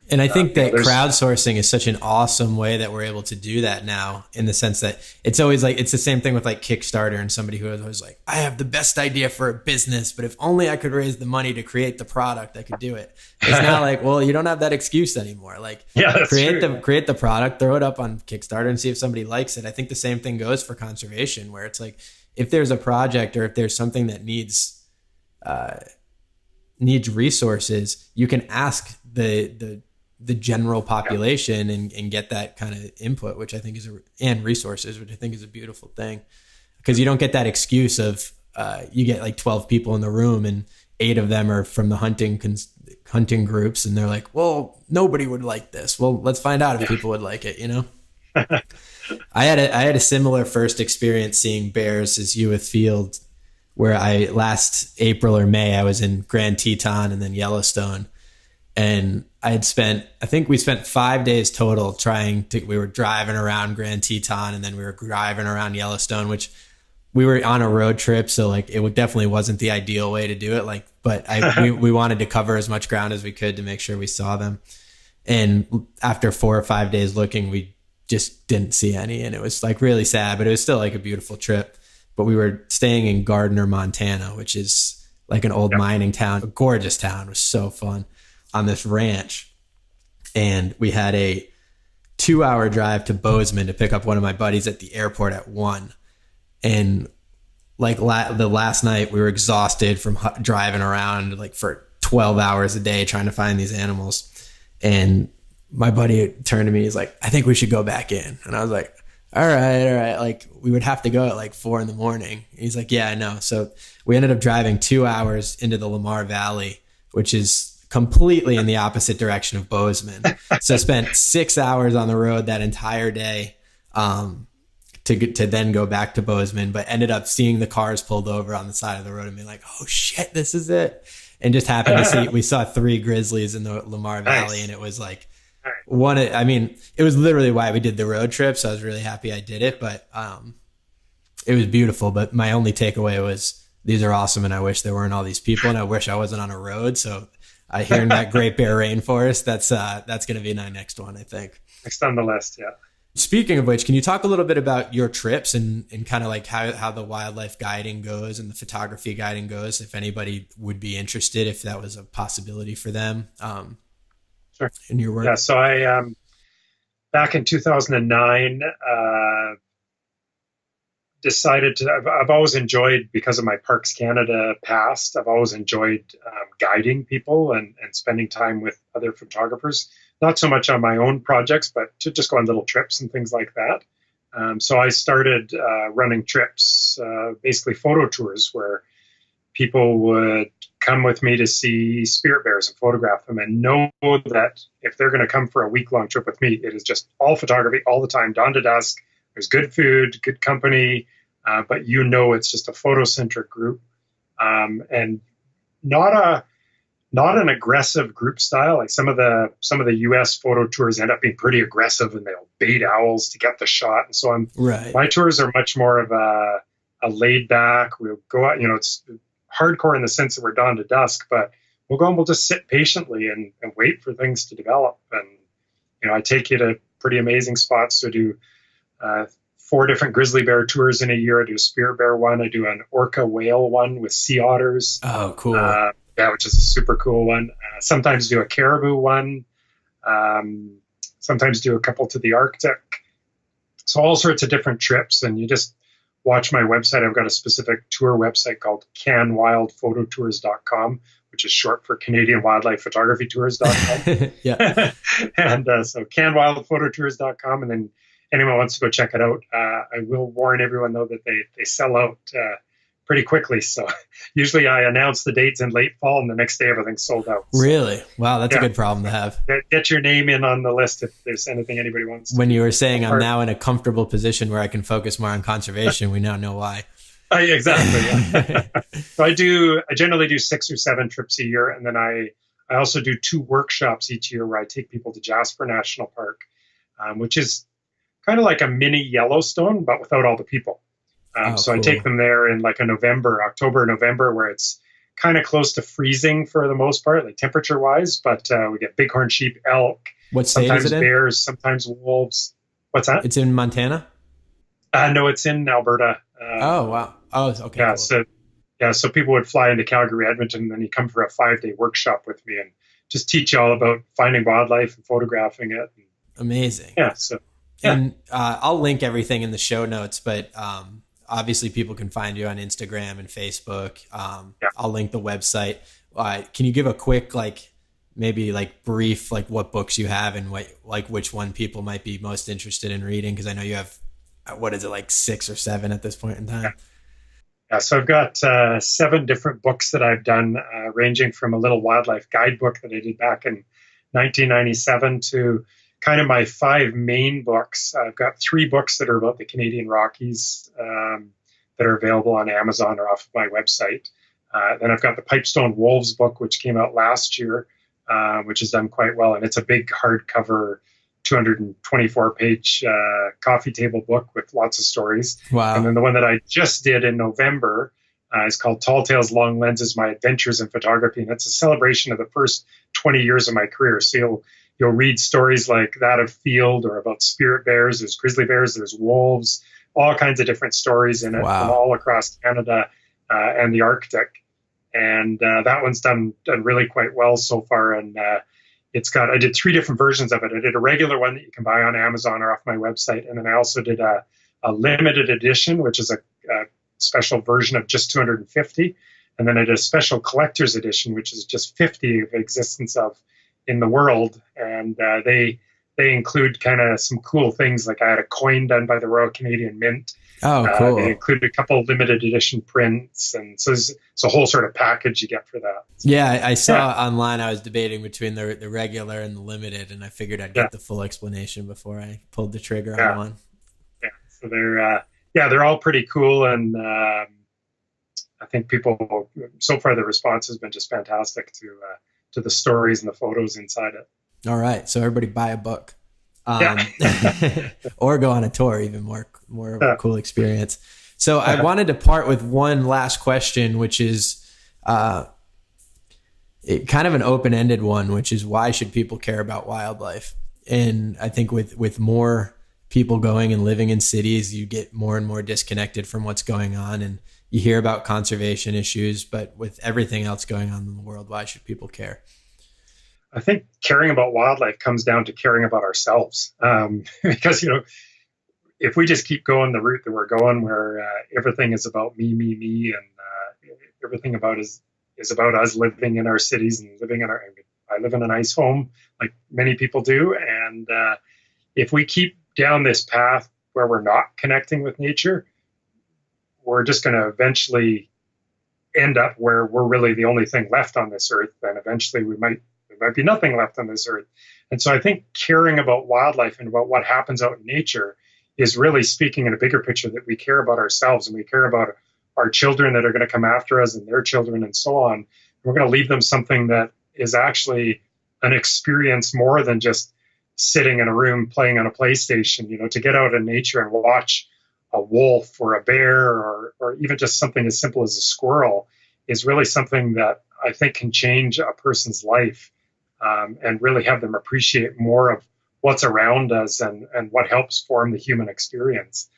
And I think that crowdsourcing is such an awesome way that we're able to do that now, in the sense that it's always it's the same thing with Kickstarter and somebody who is always I have the best idea for a business, but if only I could raise the money to create the product, I could do it. It's now well, you don't have that excuse anymore. Create the product, throw it up on Kickstarter and see if somebody likes it. I think the same thing goes for conservation, where it's if there's a project or if there's something that needs resources, you can ask the general population and get that kind of input, which I think and resources, which I think is a beautiful thing, because you don't get that excuse of you get 12 people in the room and 8 of them are from the hunting groups, and they're well, nobody would like this. Well, let's find out if people would like it. I had a similar first experience seeing bears as you with Field, where last April or May I was in Grand Teton and then Yellowstone. And I think we spent 5 days total we were driving around Grand Teton, and then we were driving around Yellowstone, which we were on a road trip. So it definitely wasn't the ideal way to do it. But we wanted to cover as much ground as we could to make sure we saw them. And after 4 or 5 days looking, we just didn't see any. And it was really sad, but it was still a beautiful trip. But we were staying in Gardner, Montana, which is an old mining town, a gorgeous town. It was so fun, on this ranch. And we had a 2-hour drive to Bozeman to pick up one of my buddies at the airport at 1. And the last night we were exhausted from driving around for 12 hours a day trying to find these animals. And my buddy turned to me. He's like, I think we should go back in. And I was like, all right. Like, we would have to go at like 4 a.m. He's like, yeah, I know. So we ended up driving 2 hours into the Lamar Valley, which is completely in the opposite direction of Bozeman. So spent 6 hours on the road that entire day to then go back to Bozeman, but ended up seeing the cars pulled over on the side of the road and being like, oh shit, this is it. And just happened to see, we saw 3 grizzlies in the Lamar Valley. Nice. And it was like it was literally why we did the road trip. So I was really happy I did it, but it was beautiful. But my only takeaway was these are awesome. And I wish there weren't all these people, and I wish I wasn't on a road. So I hear in that Great Bear Rainforest, that's going to be my next one, I think. Next on the list, yeah. Speaking of which, can you talk a little bit about your trips and kind of like how the wildlife guiding goes and the photography guiding goes, if anybody would be interested, if that was a possibility for them sure. in your work? Yeah, so I, back in 2009, decided to, I've always enjoyed, because of my Parks Canada past, I've always enjoyed guiding people and spending time with other photographers, not so much on my own projects, but to just go on little trips and things like that. So I started running trips, basically photo tours, where people would come with me to see spirit bears and photograph them, and know that if they're going to come for a week-long trip with me, it is just all photography all the time, dawn to dusk. There's good food, good company, but it's just a photocentric group, and not an aggressive group style. Like some of the U.S. photo tours end up being pretty aggressive, and they'll bait owls to get the shot. And so my tours are much more of a laid back. We'll go out, it's hardcore in the sense that we're dawn to dusk, but we'll go and we'll just sit patiently and wait for things to develop. And I take you to pretty amazing spots. So do 4 different grizzly bear tours in a year. I do a spirit bear one. I do an orca whale one with sea otters. Oh, cool. Which is a super cool one. Sometimes do a caribou one. Sometimes do a couple to the Arctic. So all sorts of different trips. And you just watch my website. I've got a specific tour website called canwildphototours.com, which is short for Canadian Wildlife Photography Tours.com. Yeah. And so canwildphototours.com. And then anyone wants to go check it out. I will warn everyone, though, that they sell out pretty quickly. So usually I announce the dates in late fall, and the next day everything's sold out. So, really? Wow, that's a good problem to have. Get your name in on the list if there's anything anybody wants. When you were saying I'm now in a comfortable position where I can focus more on conservation, we now know why. Exactly. Yeah. So I generally do 6 or 7 trips a year, and then I also do 2 workshops each year where I take people to Jasper National Park, which is kind of like a mini Yellowstone, but without all the people. So cool. I take them there in like October, November, where it's kind of close to freezing for the most part, like temperature wise, but we get bighorn sheep, elk, what state sometimes is it in? Bears, sometimes wolves. What's that? It's in Montana? No, it's in Alberta. Oh, wow. Oh, okay. Yeah. Cool. So people would fly into Calgary, Edmonton, and then you come for a 5-day workshop with me and just teach you all about finding wildlife and photographing it. Amazing. Yeah. So, yeah. And I'll link everything in the show notes, but obviously people can find you on Instagram and Facebook. I'll link the website. Can you give a quick, maybe brief, what books you have and which one people might be most interested in reading? Because I know you have, 6 or 7 at this point in time? Yeah, so I've got 7 different books that I've done, ranging from a little wildlife guidebook that I did back in 1997 to kind of my 5 main books. I've got 3 books that are about the Canadian Rockies that are available on Amazon or off of my website. Then I've got the Pipestone Wolves book, which came out last year, which has done quite well. And it's a big hardcover, 224-page coffee table book with lots of stories. Wow. And then the one that I just did in November is called Tall Tales, Long Lenses, My Adventures in Photography. And it's a celebration of the first 20 years of my career. So you'll read stories like that of Field or about spirit bears. There's grizzly bears, there's wolves, all kinds of different stories in it from all across Canada and the Arctic. And that one's done really quite well so far. And I did 3 different versions of it. I did a regular one that you can buy on Amazon or off my website. And then I also did a limited edition, which is a special version of just 250. And then I did a special collector's edition, which is just 50 of existence of in the world, and they include kind of some cool things. Like I had a coin done by the Royal Canadian Mint. Oh, cool. They include a couple of limited edition prints, and so it's a whole sort of package you get for that. Yeah, I saw online. I was debating between the regular and the limited, and I figured I'd get the full explanation before I pulled the trigger on one. Yeah, so they're all pretty cool, and I think people so far the response has been just fantastic to the stories and the photos inside it. All right, so everybody buy a book, or go on a tour. Even more of a cool experience. So I wanted to part with one last question, which is kind of an open-ended one, which is why should people care about wildlife? And I think with more people going and living in cities, you get more and more disconnected from what's going on, and you hear about conservation issues, but with everything else going on in the world, why should people care? I think caring about wildlife comes down to caring about ourselves, because if we just keep going the route that we're going, where everything is about me, and everything is about us living in our cities and I live in a nice home, like many people do, and if we keep down this path where we're not connecting with nature, we're just going to eventually end up where we're really the only thing left on this earth, and eventually there might be nothing left on this earth. And so I think caring about wildlife and about what happens out in nature is really speaking in a bigger picture, that we care about ourselves and we care about our children that are going to come after us and their children and so on. And we're going to leave them something that is actually an experience more than just sitting in a room playing on a PlayStation. To get out in nature and watch a wolf or a bear or even just something as simple as a squirrel is really something that I think can change a person's life, and really have them appreciate more of what's around us and what helps form the human experience.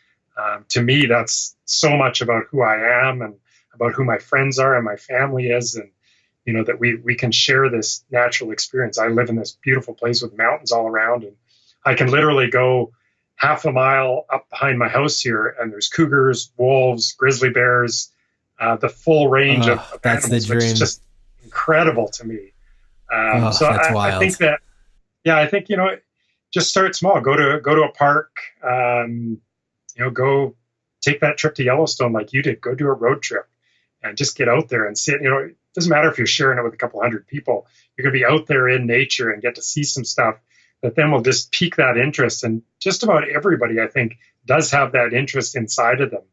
To me, that's so much about who I am and about who my friends are and my family is, and that we can share this natural experience. I live in this beautiful place with mountains all around, and I can literally go half a mile up behind my house here, and there's cougars, wolves, grizzly bears, the full range of that's animals, the dream. which is just incredible to me. So that's wild. I think that, just start small. Go to a park. Go take that trip to Yellowstone like you did. Go do a road trip and just get out there and sit. It doesn't matter if you're sharing it with a couple hundred people. You're going to be out there in nature and get to see some stuff that then will just pique that interest. And just about everybody, I think, does have that interest inside of them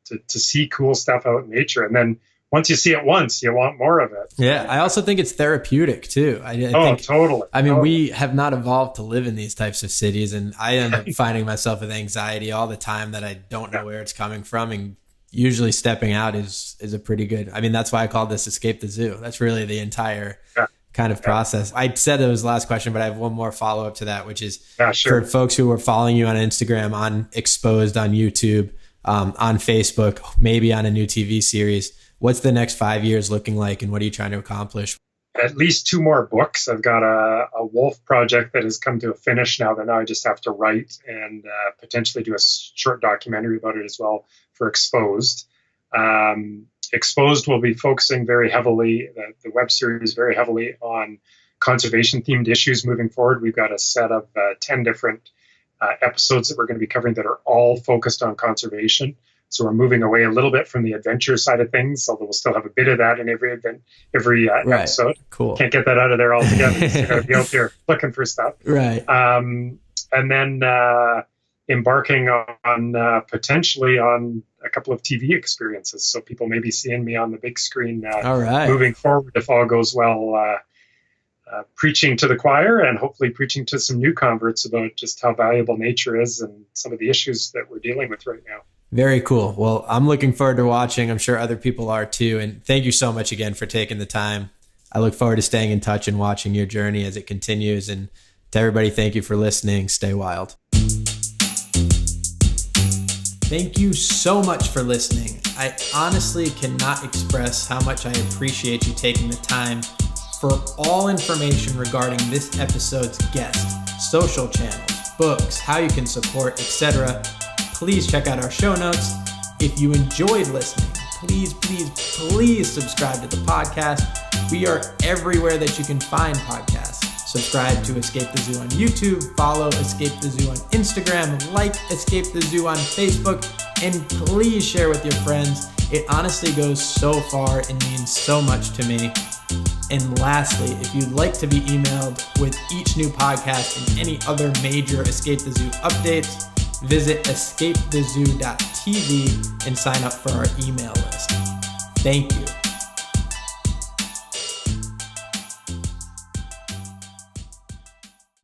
to see cool stuff out in nature. And then once you see it once, you want more of it. Yeah, I also think it's therapeutic too. I think, totally. I mean, we have not evolved to live in these types of cities, and I end up finding myself with anxiety all the time that I don't know where it's coming from. And usually stepping out is a pretty good. I mean, that's why I called this Escape the Zoo. That's really the entire kind of process. I said it was the last question, but I have one more follow up to that, which is for folks who are following you on Instagram, on Exposed, on YouTube, on Facebook, maybe on a new TV series. What's the next 5 years looking like, and what are you trying to accomplish? At least 2 more books. I've got a wolf project that has come to a finish now that now I just have to write and potentially do a short documentary about it as well for Exposed. Exposed will be focusing very heavily, the web series very heavily on conservation themed issues moving forward. We've got a set of 10 different episodes that we're going to be covering that are all focused on conservation. So we're moving away a little bit from the adventure side of things, although we'll still have a bit of that in every episode. Cool. Can't get that out of there altogether. You got to be out there looking for stuff. Right. And then embarking on potentially on a couple of TV experiences. So people may be seeing me on the big screen moving forward, if all goes well, preaching to the choir and hopefully preaching to some new converts about just how valuable nature is and some of the issues that we're dealing with right now. Very cool. Well, I'm looking forward to watching. I'm sure other people are too. And thank you so much again for taking the time. I look forward to staying in touch and watching your journey as it continues. And to everybody, thank you for listening. Stay wild. Thank you so much for listening. I honestly cannot express how much I appreciate you taking the time. For all information regarding this episode's guest, social channels, books, how you can support, etc., please check out our show notes. If you enjoyed listening, please subscribe to the podcast. We are everywhere that you can find podcasts. Subscribe to Escape the Zoo on YouTube, follow Escape the Zoo on Instagram, like Escape the Zoo on Facebook, and please share with your friends. It honestly goes so far and means so much to me. And lastly, if you'd like to be emailed with each new podcast and any other major Escape the Zoo updates, visit escapethezoo.tv and sign up for our email list. Thank you.